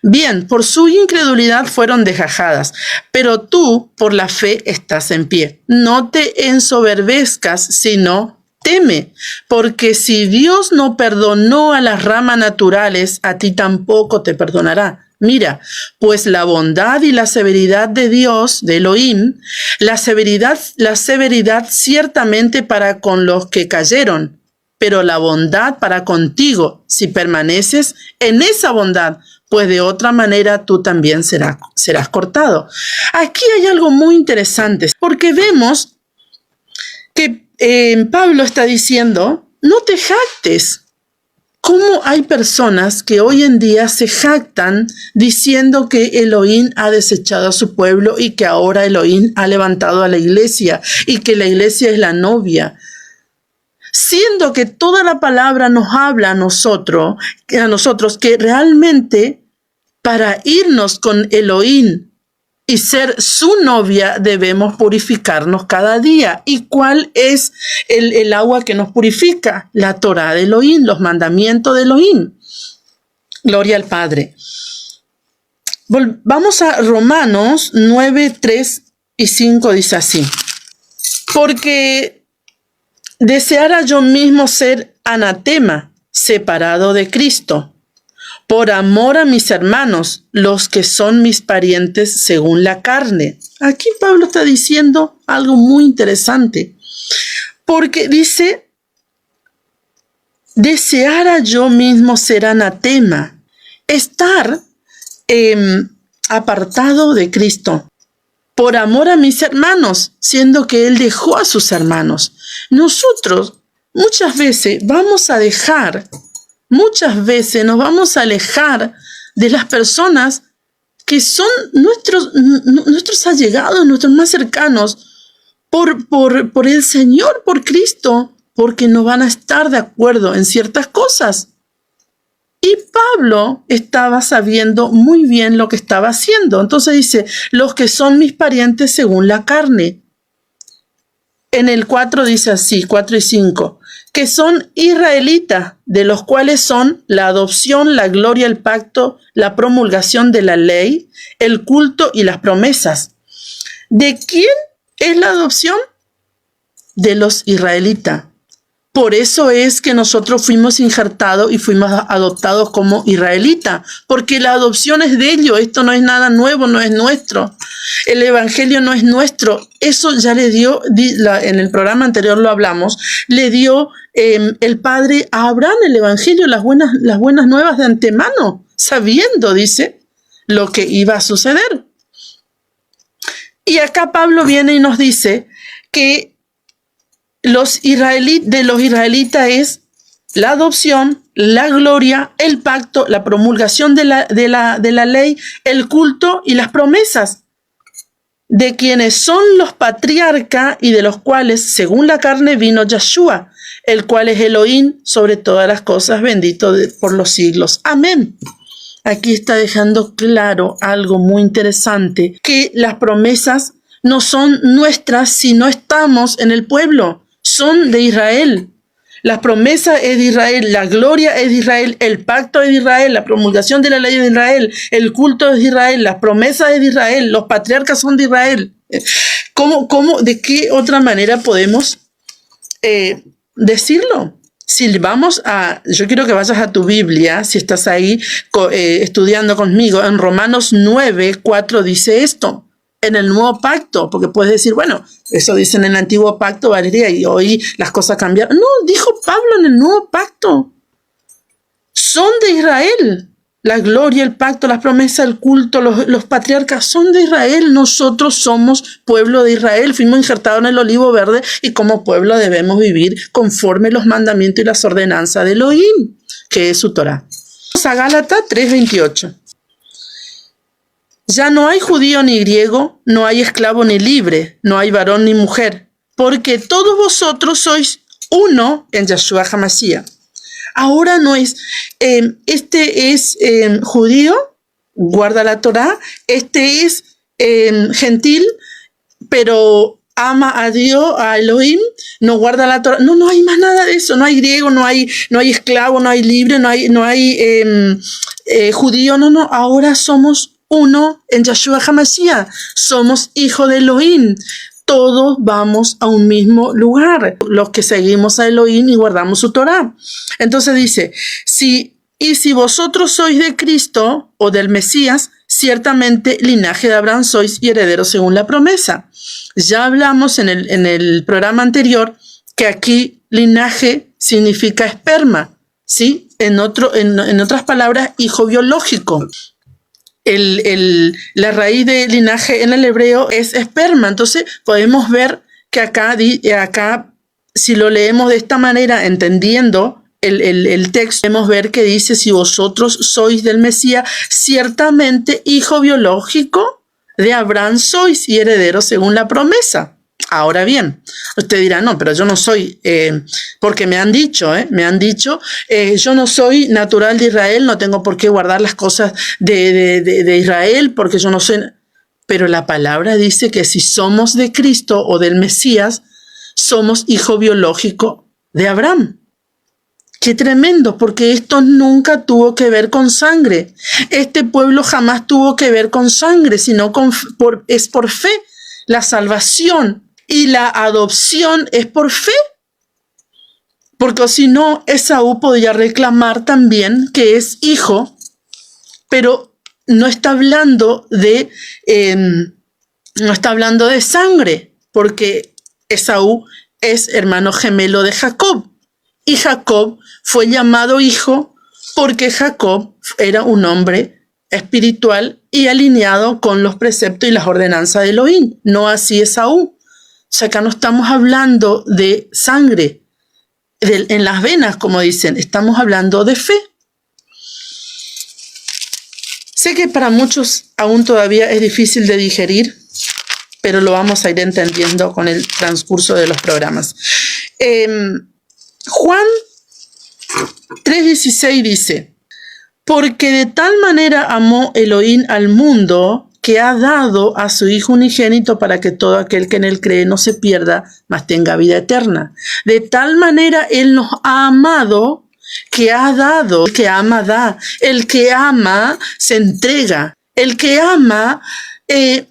Bien, por su incredulidad fueron desgajadas, pero tú por la fe estás en pie. No te ensoberbezcas, sino teme, porque si Dios no perdonó a las ramas naturales, a ti tampoco te perdonará. Mira, pues la bondad y la severidad de Dios, de Elohim, la severidad ciertamente para con los que cayeron, pero la bondad para contigo, si permaneces en esa bondad, pues de otra manera tú también serás cortado. Aquí hay algo muy interesante, porque vemos que Pablo está diciendo, no te jactes. ¿Cómo hay personas que hoy en día se jactan diciendo que Elohim ha desechado a su pueblo y que ahora Elohim ha levantado a la iglesia y que la iglesia es la novia? Siendo que toda la palabra nos habla a nosotros que realmente para irnos con Elohim y ser su novia debemos purificarnos cada día. ¿Y cuál es el agua que nos purifica? La Torá de Elohim, los mandamientos de Elohim. Gloria al Padre. Vamos a Romanos 9, 3 y 5, dice así. Porque deseara yo mismo ser anatema, separado de Cristo, por amor a mis hermanos, los que son mis parientes según la carne. Aquí Pablo está diciendo algo muy interesante, porque dice, deseara yo mismo ser anatema, estar apartado de Cristo, por amor a mis hermanos, siendo que Él dejó a sus hermanos. Nosotros muchas veces muchas veces nos vamos a alejar de las personas que son nuestros allegados, nuestros más cercanos, por el Señor, por Cristo, porque no van a estar de acuerdo en ciertas cosas. Y Pablo estaba sabiendo muy bien lo que estaba haciendo. Entonces dice, los que son mis parientes según la carne. En el 4 dice así, 4 y 5, que son israelitas, de los cuales son la adopción, la gloria, el pacto, la promulgación de la ley, el culto y las promesas. ¿De quién es la adopción? De los israelitas. Por eso es que nosotros fuimos injertados y fuimos adoptados como israelitas, porque la adopción es de ellos. Esto no es nada nuevo, no es nuestro. El evangelio no es nuestro. Eso ya le dio, en el programa anterior lo hablamos, le dio el Padre a Abraham el evangelio, las buenas nuevas de antemano, sabiendo, dice, lo que iba a suceder. Y acá Pablo viene y nos dice que de los israelitas es la adopción, la gloria, el pacto, la promulgación de la ley, el culto y las promesas, de quienes son los patriarcas y de los cuales, según la carne, vino Yeshua, el cual es Elohim sobre todas las cosas, bendito por los siglos. Amén. Aquí está dejando claro algo muy interesante, que las promesas no son nuestras si no estamos en el pueblo. Son de Israel. La promesa es de Israel, la gloria es de Israel, el pacto es de Israel, la promulgación de la ley es de Israel, el culto es de Israel, las promesas es de Israel, los patriarcas son de Israel. ¿De qué otra manera podemos decirlo? Si vamos yo quiero que vayas a tu Biblia, si estás ahí estudiando conmigo, en Romanos 9, 4 dice esto. En el nuevo pacto, porque puedes decir, bueno, eso dicen en el antiguo pacto, Valeria, y hoy las cosas cambiaron. No, dijo Pablo en el nuevo pacto. Son de Israel. La gloria, el pacto, las promesas, el culto, los patriarcas son de Israel. Nosotros somos pueblo de Israel. Fuimos injertados en el olivo verde y como pueblo debemos vivir conforme los mandamientos y las ordenanzas de Elohim, que es su Torah. Vamos a Gálatas 3:28. Ya no hay judío ni griego, no hay esclavo ni libre, no hay varón ni mujer, porque todos vosotros sois uno en Yeshua HaMashiach. Ahora no es, este es judío, guarda la Torá, este es gentil, pero ama a Dios, a Elohim, no guarda la Torá. No hay más nada de eso. No hay griego, no hay esclavo, no hay libre, no hay judío. No. Ahora somos uno en Yeshua HaMashiach. Somos hijos de Elohim. Todos vamos a un mismo lugar, los que seguimos a Elohim y guardamos su Torá. Entonces dice, si vosotros sois de Cristo o del Mesías, ciertamente linaje de Abraham sois y herederos según la promesa. Ya hablamos en el programa anterior que aquí linaje significa esperma, ¿sí? En otras palabras, hijo biológico. La raíz de linaje en el hebreo es esperma. Entonces podemos ver que acá, si lo leemos de esta manera, entendiendo el texto, podemos ver que dice, si vosotros sois del Mesías, ciertamente hijo biológico de Abraham sois y herederos según la promesa. Ahora bien, usted dirá, no, pero yo no soy, porque me han dicho, yo no soy natural de Israel, no tengo por qué guardar las cosas de Israel, porque yo no soy. Pero la palabra dice que si somos de Cristo o del Mesías, somos hijo biológico de Abraham. Qué tremendo, porque esto nunca tuvo que ver con sangre. Este pueblo jamás tuvo que ver con sangre, sino es por fe. La salvación y la adopción es por fe. Porque si no, Esaú podía reclamar también que es hijo, pero no está hablando de sangre, porque Esaú es hermano gemelo de Jacob. Y Jacob fue llamado hijo porque Jacob era un hombre espiritual y alineado con los preceptos y las ordenanzas de Elohim. No así Esaú. O sea, acá no estamos hablando de sangre en las venas, como dicen. Estamos hablando de fe. Sé que para muchos aún todavía es difícil de digerir, pero lo vamos a ir entendiendo con el transcurso de los programas. Juan 3:16 dice, porque de tal manera amó Elohim al mundo que ha dado a su Hijo unigénito para que todo aquel que en él cree no se pierda, mas tenga vida eterna. De tal manera él nos ha amado que ha dado. El que ama da, el que ama se entrega, el que ama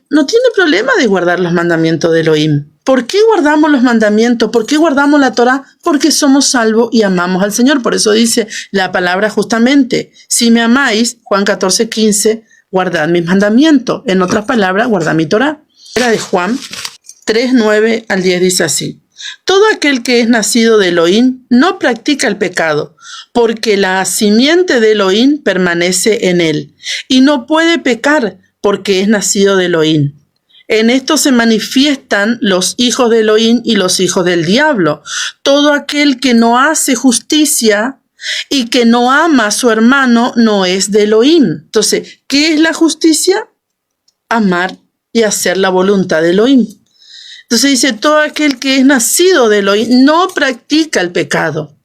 no tiene problema de guardar los mandamientos de Elohim. ¿Por qué guardamos los mandamientos? ¿Por qué guardamos la Torá? Porque somos salvos y amamos al Señor. Por eso dice la palabra justamente, si me amáis, Juan 14:15, guardad mis mandamientos. En otras palabras, guardad mi Torá. Era de Juan 3:9 al 10 dice así. Todo aquel que es nacido de Elohim no practica el pecado, porque la simiente de Elohim permanece en él, y no puede pecar porque es nacido de Elohim. En esto se manifiestan los hijos de Elohim y los hijos del diablo. Todo aquel que no hace justicia y que no ama a su hermano no es de Elohim. Entonces, ¿qué es la justicia? Amar y hacer la voluntad de Elohim. Entonces dice, todo aquel que es nacido de Elohim no practica el pecado.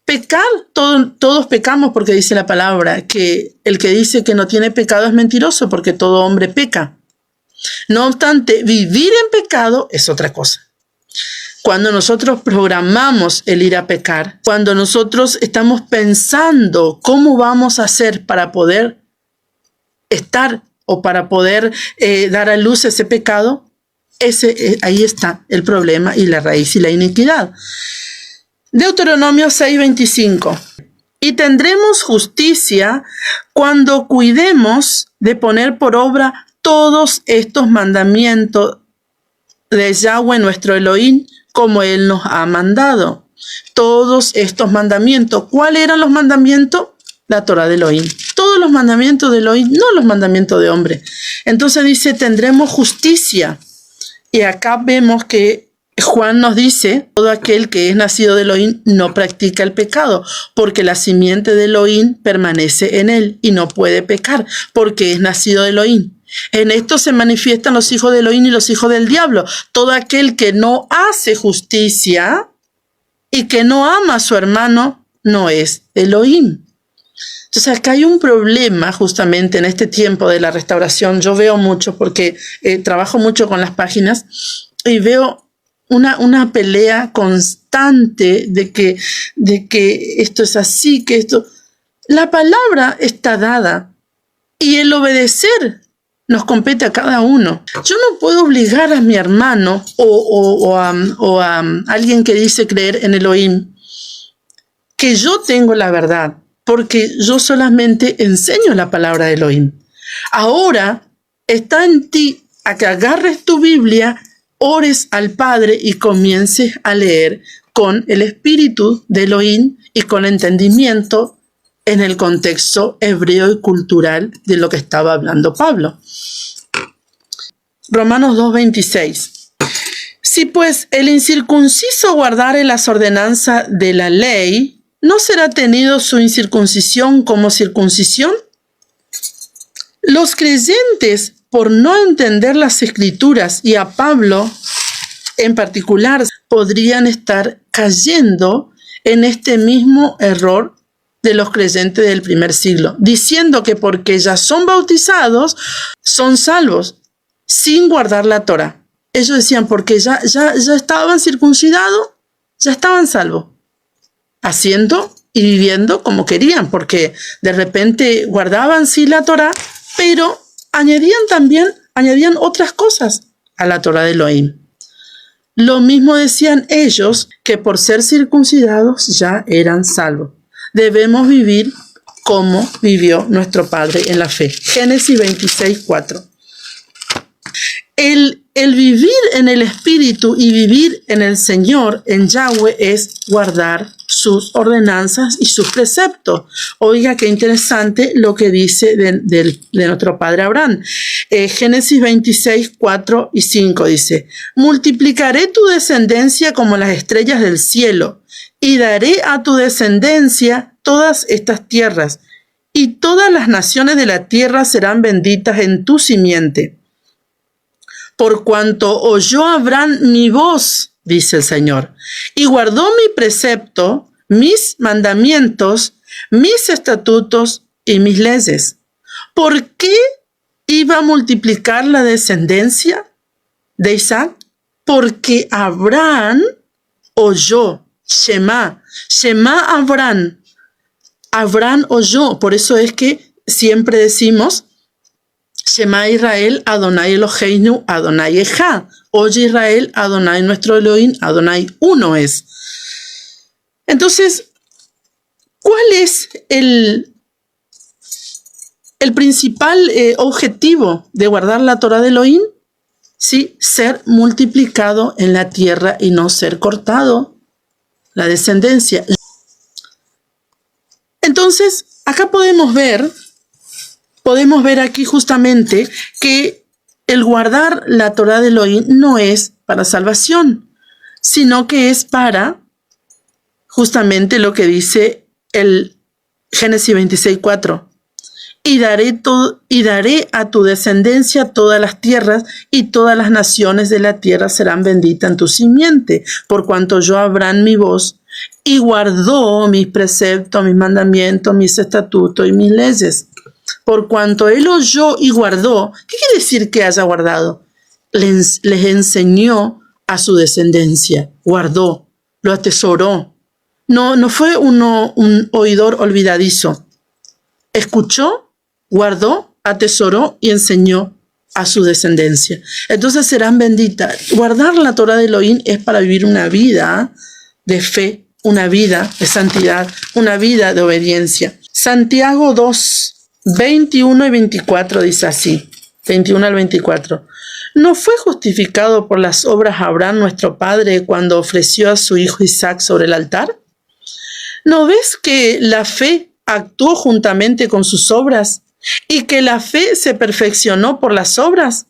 Pecar, todos pecamos porque dice la palabra que el que dice que no tiene pecado es mentiroso porque todo hombre peca. No obstante, vivir en pecado es otra cosa. Cuando nosotros programamos el ir a pecar, cuando nosotros estamos pensando cómo vamos a hacer para poder estar o para poder dar a luz ese pecado, ahí está el problema y la raíz y la iniquidad. Deuteronomio 6:25. Y tendremos justicia cuando cuidemos de poner por obra todos estos mandamientos de Yahweh nuestro Elohim, como Él nos ha mandado. Todos estos mandamientos. ¿Cuáles eran los mandamientos? La Torá de Elohim. Todos los mandamientos de Elohim, no los mandamientos de hombre. Entonces dice, tendremos justicia. Y acá vemos que Juan nos dice, todo aquel que es nacido de Elohim no practica el pecado, porque la simiente de Elohim permanece en él y no puede pecar, porque es nacido de Elohim. En esto se manifiestan los hijos de Elohim y los hijos del diablo. Todo aquel que no hace justicia y que no ama a su hermano no es Elohim. Entonces acá hay un problema justamente en este tiempo de la restauración. Yo veo mucho porque trabajo mucho con las páginas y veo una pelea constante de que esto es así, que esto... La palabra está dada y el obedecer nos compete a cada uno. Yo no puedo obligar a mi hermano o a alguien que dice creer en Elohim que yo tengo la verdad, porque yo solamente enseño la palabra de Elohim. Ahora está en ti a que agarres tu Biblia, ores al Padre y comiences a leer con el espíritu de Elohim y con entendimiento en el contexto hebreo y cultural de lo que estaba hablando Pablo. Romanos 2:26. Si pues el incircunciso guardare las ordenanzas de la ley, ¿no será tenido su incircuncisión como circuncisión? Los creyentes, por no entender las Escrituras, y a Pablo en particular, podrían estar cayendo en este mismo error de los creyentes del primer siglo, diciendo que porque ya son bautizados, son salvos, sin guardar la Torá. Ellos decían, porque ya estaban circuncidados, ya estaban salvos, haciendo y viviendo como querían, porque de repente guardaban sí la Torá, pero añadían otras cosas a la Torá de Elohim. Lo mismo decían ellos, que por ser circuncidados ya eran salvos. Debemos vivir como vivió nuestro Padre en la fe. Génesis 26:4. El vivir en el Espíritu y vivir en el Señor, en Yahweh, es guardar sus ordenanzas y sus preceptos. Oiga, qué interesante lo que dice de nuestro padre Abraham. Génesis 26:4 y 5 dice: multiplicaré tu descendencia como las estrellas del cielo, y daré a tu descendencia todas estas tierras, y todas las naciones de la tierra serán benditas en tu simiente. Por cuanto oyó Abraham mi voz, dice el Señor, y guardó mi precepto, mis mandamientos, mis estatutos y mis leyes. ¿Por qué iba a multiplicar la descendencia de Isaac? Porque Abraham oyó, Shema Abraham. Abraham oyó, por eso es que siempre decimos Shema Israel, Adonai Eloheinu, Adonai Echad. Oye Israel, Adonai nuestro Elohim, Adonai uno es. Entonces, ¿cuál es el principal objetivo de guardar la Torah de Elohim? Sí, ser multiplicado en la tierra y no ser cortado, la descendencia. Entonces, acá podemos ver aquí justamente que el guardar la Torá de Elohim no es para salvación, sino que es para justamente lo que dice el Génesis 26:4. Y daré a tu descendencia todas las tierras, y todas las naciones de la tierra serán benditas en tu simiente, por cuanto oyó Abraham mi voz, y guardó mis preceptos, mis mandamientos, mis estatutos y mis leyes. Por cuanto él oyó y guardó, ¿qué quiere decir que haya guardado? Les enseñó a su descendencia, guardó, lo atesoró. No fue un oidor olvidadizo. Escuchó, guardó, atesoró y enseñó a su descendencia. Entonces serán benditas. Guardar la Torá de Elohim es para vivir una vida de fe, una vida de santidad, una vida de obediencia. Santiago 2:21 y 24 dice así, 21 al 24. ¿No fue justificado por las obras Abraham nuestro padre cuando ofreció a su hijo Isaac sobre el altar? ¿No ves que la fe actuó juntamente con sus obras y que la fe se perfeccionó por las obras?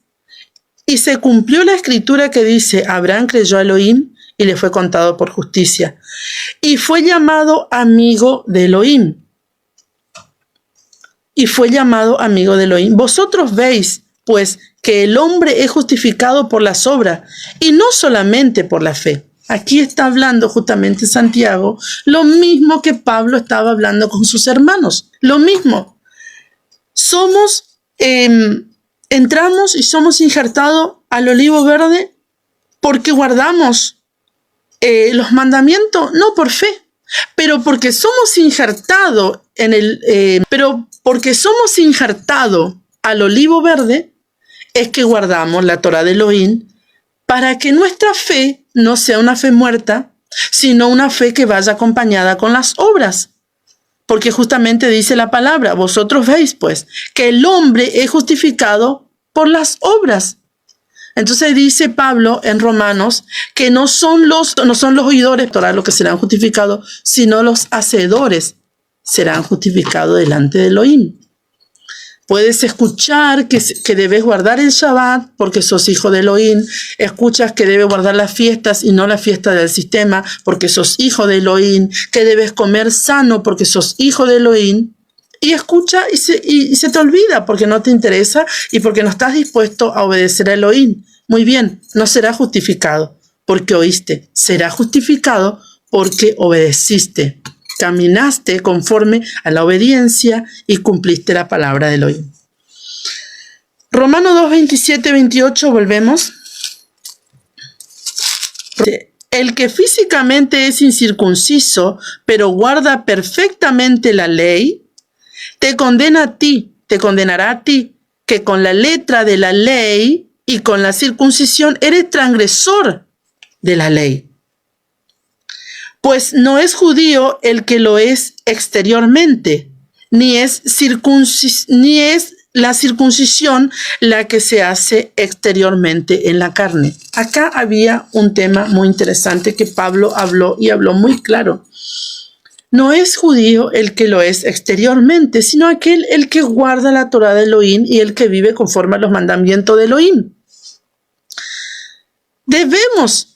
Y se cumplió la escritura que dice: Abraham creyó a Elohim y le fue contado por justicia, y fue llamado amigo de Elohim. Vosotros veis pues, que el hombre es justificado por las obras y no solamente por la fe. Aquí está hablando justamente Santiago lo mismo que Pablo estaba hablando con sus hermanos. Lo mismo. Entramos y somos injertados al olivo verde porque guardamos los mandamientos, no por fe, pero porque somos injertados al olivo verde, es que guardamos la Torá de Elohim para que nuestra fe no sea una fe muerta, sino una fe que vaya acompañada con las obras. Porque justamente dice la palabra, vosotros veis pues que el hombre es justificado por las obras. Entonces dice Pablo en Romanos que no son los oidores Torá los que serán justificados, sino los hacedores serán justificados delante de Elohim. Puedes escuchar que debes guardar el Shabbat porque sos hijo de Elohim. Escuchas que debes guardar las fiestas y no la fiesta del sistema porque sos hijo de Elohim. Que debes comer sano porque sos hijo de Elohim. Y escucha y se te olvida porque no te interesa y porque no estás dispuesto a obedecer a Elohim. Muy bien, no será justificado porque oíste. Será justificado porque obedeciste. Caminaste conforme a la obediencia y cumpliste la palabra de Elohim. Romanos 2, 27, 28, volvemos. El que físicamente es incircunciso, pero guarda perfectamente la ley, te condenará a ti, que con la letra de la ley y con la circuncisión eres transgresor de la ley. Pues no es judío el que lo es exteriormente, ni es la circuncisión la que se hace exteriormente en la carne. Acá había un tema muy interesante que Pablo habló y habló muy claro. No es judío el que lo es exteriormente, sino el que guarda la Torá de Elohim y el que vive conforme a los mandamientos de Elohim. Debemos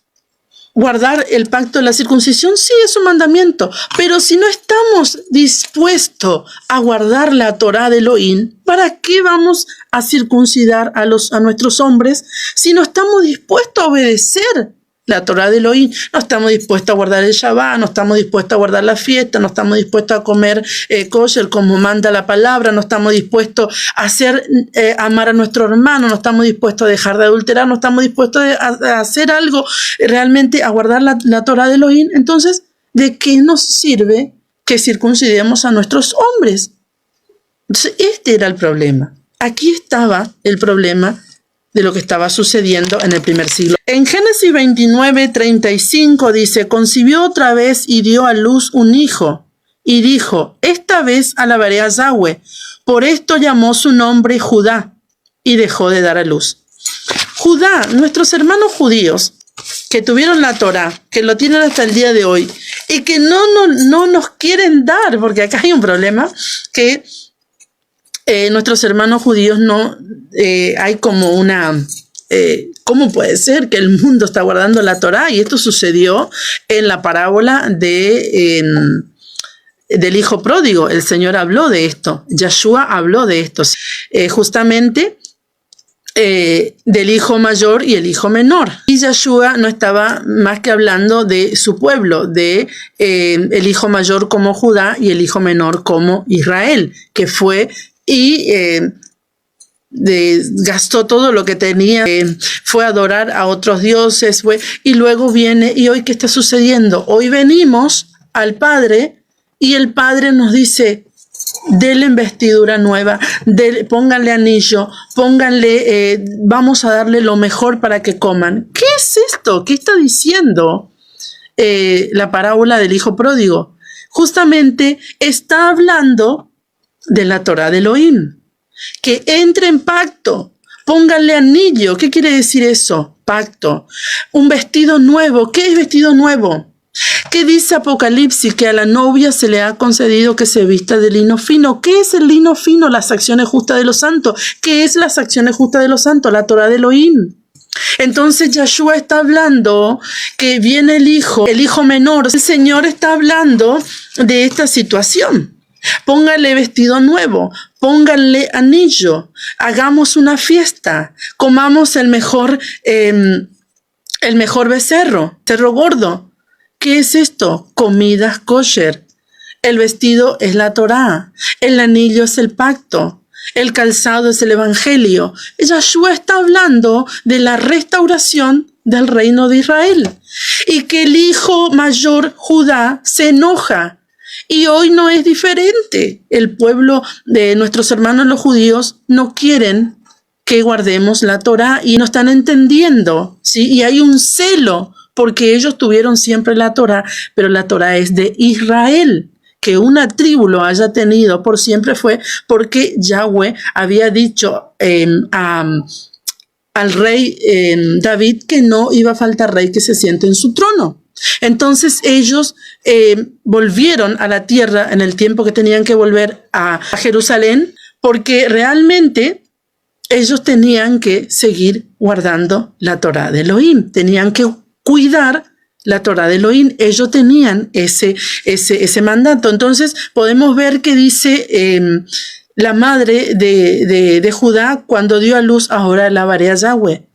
guardar el pacto de la circuncisión, sí, es un mandamiento, pero si no estamos dispuestos a guardar la Torá de Elohim, ¿para qué vamos a circuncidar a nuestros hombres si no estamos dispuestos a obedecer la Torá de Elohim? No estamos dispuestos a guardar el Shabbat, no estamos dispuestos a guardar la fiesta, no estamos dispuestos a comer kosher como manda la palabra, no estamos dispuestos a amar a nuestro hermano, no estamos dispuestos a dejar de adulterar, no estamos dispuestos a hacer algo realmente, a guardar la Torá de Elohim. Entonces, ¿de qué nos sirve que circuncidemos a nuestros hombres? Entonces, este era el problema. Aquí estaba el problema de lo que estaba sucediendo en el primer siglo. En Génesis 29, 35 dice, concibió otra vez y dio a luz un hijo, y dijo, esta vez alabaré a Yahweh. Por esto llamó su nombre Judá, y dejó de dar a luz. Judá, nuestros hermanos judíos, que tuvieron la Torá, que lo tienen hasta el día de hoy, y que no nos quieren dar, porque acá hay un problema, que nuestros hermanos judíos hay como una... ¿Cómo puede ser que el mundo está guardando la Torá? Y esto sucedió en la parábola del hijo pródigo. El Señor habló de esto. Yeshua habló de esto. Justamente del hijo mayor y el hijo menor. Y Yeshua no estaba más que hablando de su pueblo, el hijo mayor como Judá y el hijo menor como Israel, que fue gastó todo lo que tenía, fue a adorar a otros dioses, y luego viene, ¿y hoy qué está sucediendo? Hoy venimos al Padre y el Padre nos dice, denle vestidura nueva, pónganle anillo, vamos a darle lo mejor para que coman. ¿Qué es esto? ¿Qué está diciendo la parábola del hijo pródigo? Justamente está hablando de la Torá de Elohim, que entre en pacto, pónganle anillo. ¿Qué quiere decir eso? Pacto. Un vestido nuevo. ¿Qué es vestido nuevo? ¿Qué dice Apocalipsis? Que a la novia se le ha concedido que se vista de lino fino. ¿Qué es el lino fino? Las acciones justas de los santos. ¿Qué es las acciones justas de los santos? La Torá de Elohim. Entonces Yeshua está hablando que viene el hijo menor. El Señor está hablando de esta situación. Póngale vestido nuevo, pónganle anillo, hagamos una fiesta, comamos el mejor becerro gordo. ¿Qué es esto? Comidas kosher. El vestido es la Torá, el anillo es el pacto, el calzado es el evangelio. Yahshua está hablando de la restauración del reino de Israel y que el hijo mayor Judá se enoja. Y hoy no es diferente. El pueblo de nuestros hermanos los judíos no quieren que guardemos la Torá y no están entendiendo, ¿sí? Y hay un celo porque ellos tuvieron siempre la Torá, pero la Torá es de Israel. Que una tribu lo haya tenido por siempre fue porque Yahweh había dicho al rey David que no iba a faltar rey que se siente en su trono. Entonces ellos volvieron a la tierra en el tiempo que tenían que volver a Jerusalén, porque realmente ellos tenían que seguir guardando la Torá de Elohim, tenían que cuidar la Torá de Elohim. Ellos tenían ese mandato. Entonces podemos ver que dice la madre de Judá cuando dio a luz, ahora alabaré a Yahweh.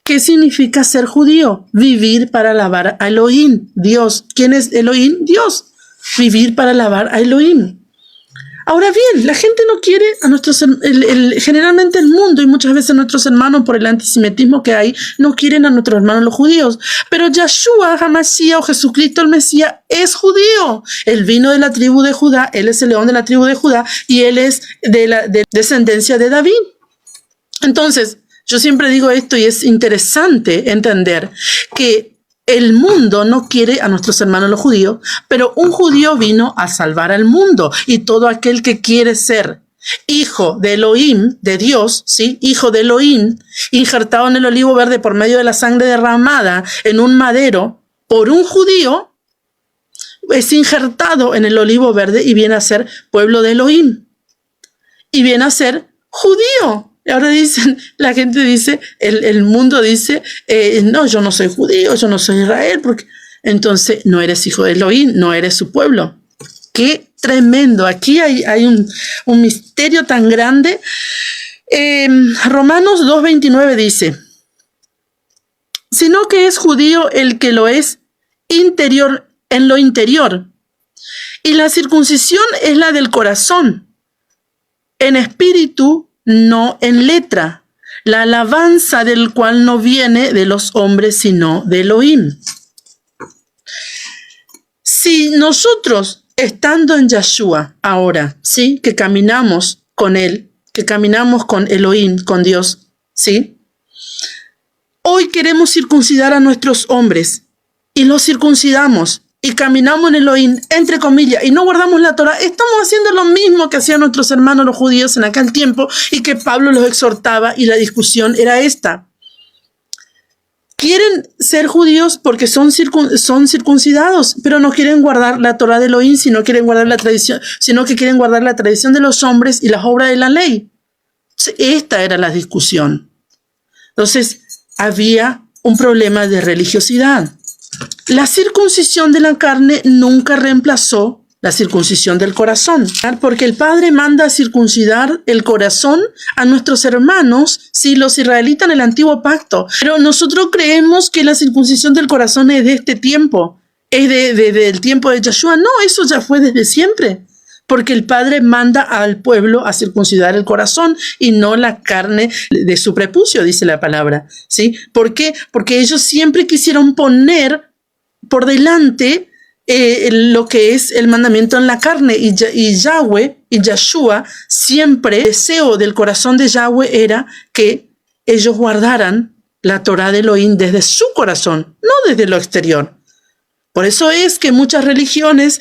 ¿Qué significa ser judío? Vivir para alabar a Elohim, Dios. ¿Quién es Elohim? Dios. Vivir para alabar a Elohim. Ahora bien, la gente no quiere a nuestros, generalmente el mundo y muchas veces nuestros hermanos, por el antisemitismo que hay, no quieren a nuestros hermanos los judíos. Pero Yahshua HaMashiach o Jesucristo el Mesías es judío. Él vino de la tribu de Judá, él es el león de la tribu de Judá y él es de descendencia de David. Entonces, yo siempre digo esto y es interesante entender que el mundo no quiere a nuestros hermanos los judíos, pero un judío vino a salvar al mundo y todo aquel que quiere ser hijo de Elohim, de Dios, ¿sí? Hijo de Elohim, injertado en el olivo verde por medio de la sangre derramada en un madero por un judío, es injertado en el olivo verde y viene a ser pueblo de Elohim y viene a ser judío. Y ahora dicen, la gente dice, el mundo dice, no, yo no soy judío, yo no soy Israel, porque entonces no eres hijo de Elohim, no eres su pueblo. ¡Qué tremendo! Aquí hay un misterio tan grande. Romanos 2:29 dice, sino que es judío el que lo es interior, en lo interior, y la circuncisión es la del corazón, en espíritu, no en letra, la alabanza del cual no viene de los hombres, sino de Elohim. Si nosotros, estando en Yahshua ahora, ¿sí? Que caminamos con él, que caminamos con Elohim, con Dios, ¿sí? Hoy queremos circuncidar a nuestros hombres y los circuncidamos y caminamos en Elohim, entre comillas, y no guardamos la Torah, estamos haciendo lo mismo que hacían nuestros hermanos los judíos en aquel tiempo y que Pablo los exhortaba, y la discusión era esta. Quieren ser judíos porque son circuncidados, pero no quieren guardar la Torah de Elohim, sino quieren guardar la tradición, sino que quieren guardar la tradición de los hombres y las obras de la ley. Esta era la discusión. Entonces, había un problema de religiosidad. La circuncisión de la carne nunca reemplazó la circuncisión del corazón, porque el Padre manda a circuncidar el corazón a nuestros hermanos, sí, los israelitas en el antiguo pacto, pero nosotros creemos que la circuncisión del corazón es de este tiempo, es del tiempo de Yahshua. No, eso ya fue desde siempre, porque el Padre manda al pueblo a circuncidar el corazón y no la carne de su prepucio, dice la palabra, ¿sí? ¿Por qué? Porque ellos siempre quisieron poner por delante lo que es el mandamiento en la carne, y Yahweh y Yahshua, siempre el deseo del corazón de Yahweh era que ellos guardaran la Torah de Elohim desde su corazón, no desde lo exterior. Por eso es que muchas religiones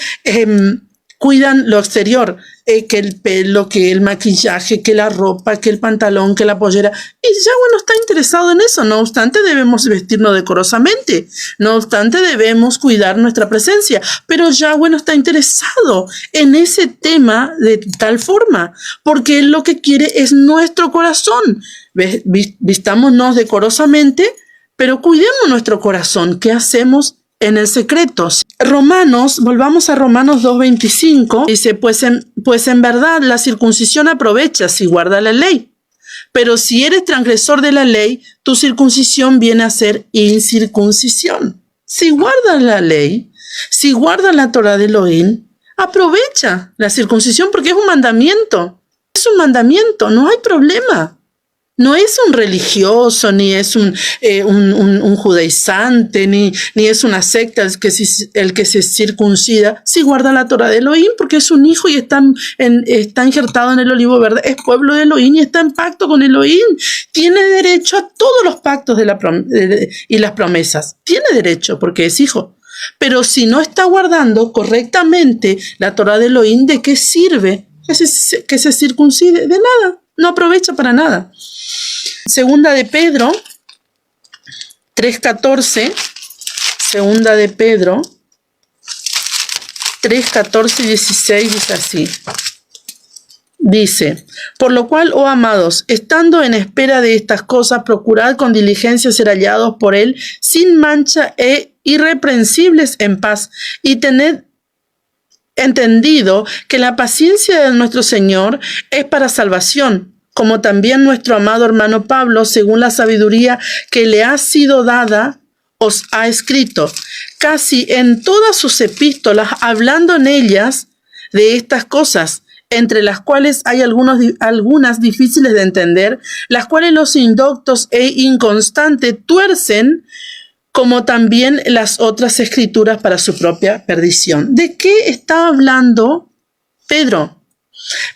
cuidan lo exterior, que el pelo, que el maquillaje, que la ropa, que el pantalón, que la pollera. Y Yahweh no está interesado en eso. No obstante, debemos vestirnos decorosamente. No obstante, debemos cuidar nuestra presencia. Pero Yahweh no está interesado en ese tema de tal forma, porque Él lo que quiere es nuestro corazón. Vistámonos decorosamente, pero cuidemos nuestro corazón. ¿Qué hacemos en el secreto. Volvamos a Romanos 2:25, dice, pues en verdad la circuncisión aprovecha si guarda la ley. Pero si eres transgresor de la ley, tu circuncisión viene a ser incircuncisión. Si guardas la ley, si guardas la Torah de Elohim, aprovecha la circuncisión porque es un mandamiento. Es un mandamiento, no hay problema. No es un religioso, ni es un judaizante, ni es una secta el que se circuncida. Si guarda la Torah de Elohim, porque es un hijo y está injertado en el olivo verde, es pueblo de Elohim y está en pacto con Elohim. Tiene derecho a todos los pactos y las promesas. Tiene derecho porque es hijo. Pero si no está guardando correctamente la Torah de Elohim, ¿de qué sirve que se circuncide? De nada, no aprovecha para nada. Segunda de Pedro 3:14, Segunda de Pedro 3:14 y 16 dice así. Dice, por lo cual, oh amados, estando en espera de estas cosas, procurad con diligencia ser hallados por él sin mancha e irreprensibles en paz, y tened entendido que la paciencia de nuestro Señor es para salvación, como también nuestro amado hermano Pablo, según la sabiduría que le ha sido dada, os ha escrito, casi en todas sus epístolas, hablando en ellas de estas cosas, entre las cuales hay algunas difíciles de entender, las cuales los indoctos e inconstantes tuercen, como también las otras escrituras para su propia perdición. ¿De qué está hablando Pedro?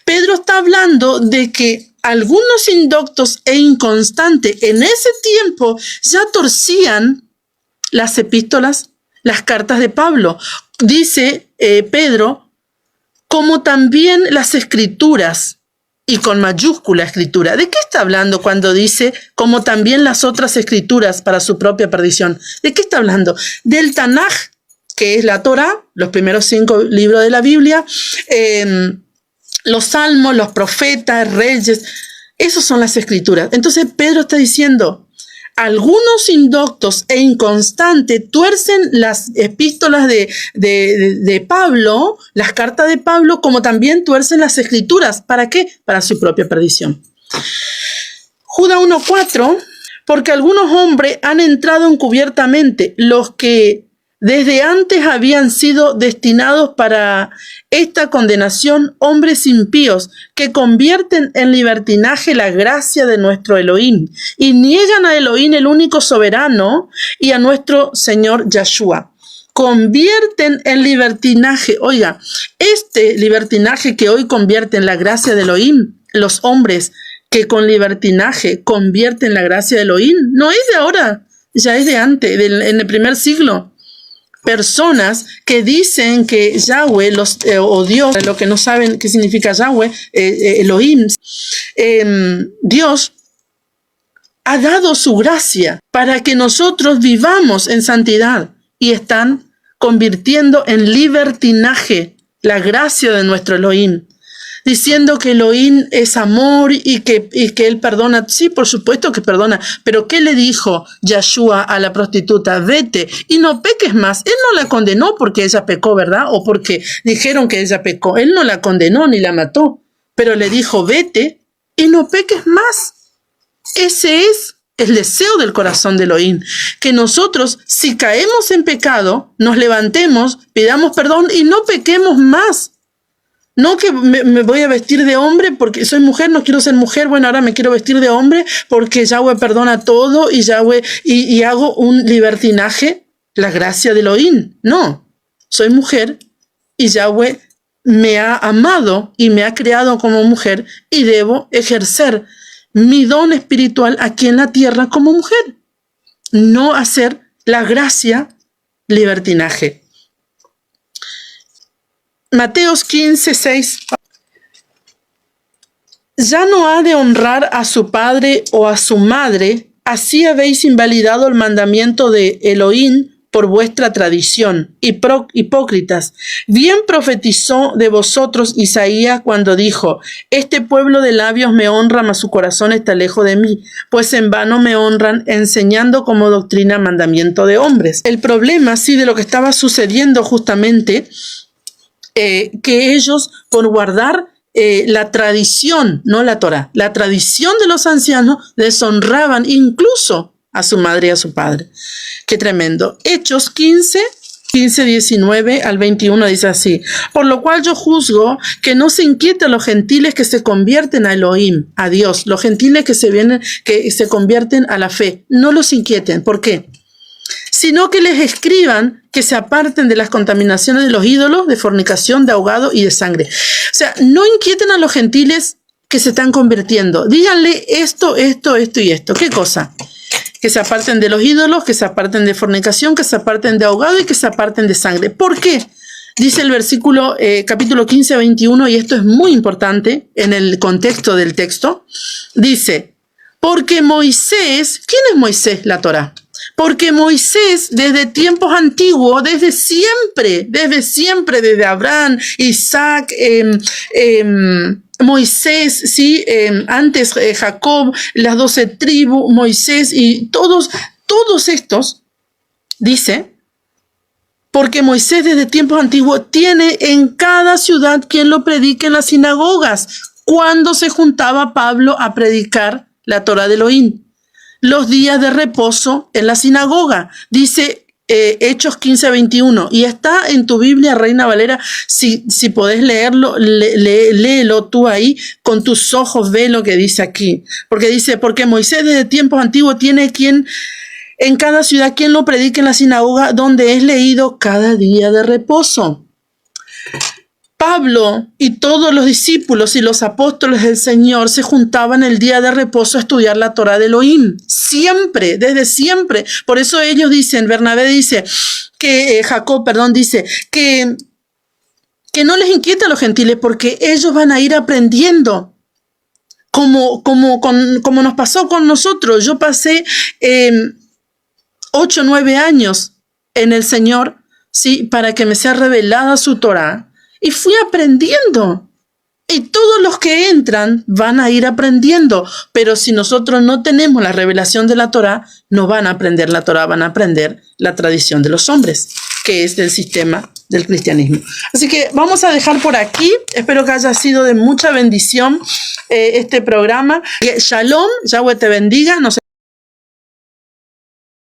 Pedro está hablando de que algunos indoctos e inconstantes en ese tiempo ya torcían las epístolas, las cartas de Pablo. Dice Pedro, como también las escrituras, y con mayúscula escritura. ¿De qué está hablando cuando dice como también las otras escrituras para su propia perdición? ¿De qué está hablando? Del Tanaj, que es la Torah, los primeros 5 libros de la Biblia, los salmos, los profetas, reyes, esos son las escrituras. Entonces Pedro está diciendo, algunos indoctos e inconstantes tuercen las epístolas de Pablo, las cartas de Pablo, como también tuercen las escrituras. ¿Para qué? Para su propia perdición. Judas 1:4, porque algunos hombres han entrado encubiertamente, los que desde antes habían sido destinados para esta condenación, hombres impíos que convierten en libertinaje la gracia de nuestro Elohim y niegan a Elohim, el único soberano, y a nuestro Señor Yahshua. Convierten en libertinaje, oiga, este libertinaje que hoy convierte en la gracia de Elohim, los hombres que con libertinaje convierten la gracia de Elohim, no es de ahora, ya es de antes, en el primer siglo. Personas que dicen que Yahweh, o Dios, lo que no saben qué significa Yahweh, Elohim, Dios ha dado su gracia para que nosotros vivamos en santidad y están convirtiendo en libertinaje la gracia de nuestro Elohim, diciendo que Elohim es amor y que Él perdona. Sí, por supuesto que perdona, pero ¿qué le dijo Yahshua a la prostituta? Vete y no peques más. Él no la condenó porque ella pecó, ¿verdad? O porque dijeron que ella pecó. Él no la condenó ni la mató, pero le dijo, vete y no peques más. Ese es el deseo del corazón de Elohim, que nosotros, si caemos en pecado, nos levantemos, pidamos perdón y no pequemos más. No que me voy a vestir de hombre porque soy mujer, no quiero ser mujer, bueno, ahora me quiero vestir de hombre porque Yahweh perdona todo y Yahweh y hago un libertinaje, la gracia de Elohim. No, soy mujer y Yahweh me ha amado y me ha creado como mujer y debo ejercer mi don espiritual aquí en la tierra como mujer, no hacer la gracia libertinaje. Mateos 15:6. Ya no ha de honrar a su padre o a su madre, así habéis invalidado el mandamiento de Elohim por vuestra tradición. Hipócritas, bien profetizó de vosotros Isaías cuando dijo: este pueblo de labios me honra, mas su corazón está lejos de mí, pues en vano me honran, enseñando como doctrina mandamiento de hombres. El problema, sí, de lo que estaba sucediendo justamente, que ellos, por guardar la tradición, no la Torá, la tradición de los ancianos, deshonraban incluso a su madre y a su padre. Qué tremendo. Hechos 15, 19 al 21 dice así: por lo cual yo juzgo que no se inquieten los gentiles que se convierten a Elohim, a Dios, los gentiles que se convierten a la fe. No los inquieten. ¿Por qué? Sino que les escriban que se aparten de las contaminaciones de los ídolos, de fornicación, de ahogado y de sangre. O sea, no inquieten a los gentiles que se están convirtiendo. Díganle esto, esto, esto y esto. ¿Qué cosa? Que se aparten de los ídolos, que se aparten de fornicación, que se aparten de ahogado y que se aparten de sangre. ¿Por qué? Dice el versículo, capítulo 15, 21, y esto es muy importante en el contexto del texto. Dice: porque Moisés, ¿quién es Moisés? La Torá. Porque Moisés, desde tiempos antiguos, desde siempre, desde Abraham, Isaac, Moisés, ¿sí? Antes Jacob, las 12 tribus, Moisés y todos estos, dice, porque Moisés desde tiempos antiguos tiene en cada ciudad quien lo predique en las sinagogas, cuando se juntaba Pablo a predicar la Torá de Elohim. Los días de reposo en la sinagoga, dice Hechos 15, 21, y está en tu Biblia, Reina Valera. Si podés leerlo, léelo tú ahí con tus ojos, ve lo que dice aquí, porque dice: porque Moisés desde tiempos antiguos tiene quien en cada ciudad quien lo predique en la sinagoga, donde es leído cada día de reposo. Pablo y todos los discípulos y los apóstoles del Señor se juntaban el día de reposo a estudiar la Torá de Elohim. Siempre, desde siempre. Por eso ellos dicen, Bernabé dice, Jacob dice, que no les inquieta a los gentiles, porque ellos van a ir aprendiendo. Como nos pasó con nosotros. Yo pasé 8 o 9 años en el Señor, ¿sí? Para que me sea revelada su Torá. Y fui aprendiendo. Y todos los que entran van a ir aprendiendo. Pero si nosotros no tenemos la revelación de la Torá, no van a aprender la Torá, van a aprender la tradición de los hombres, que es del sistema del cristianismo. Así que vamos a dejar por aquí. Espero que haya sido de mucha bendición este programa. Shalom, Yahweh te bendiga.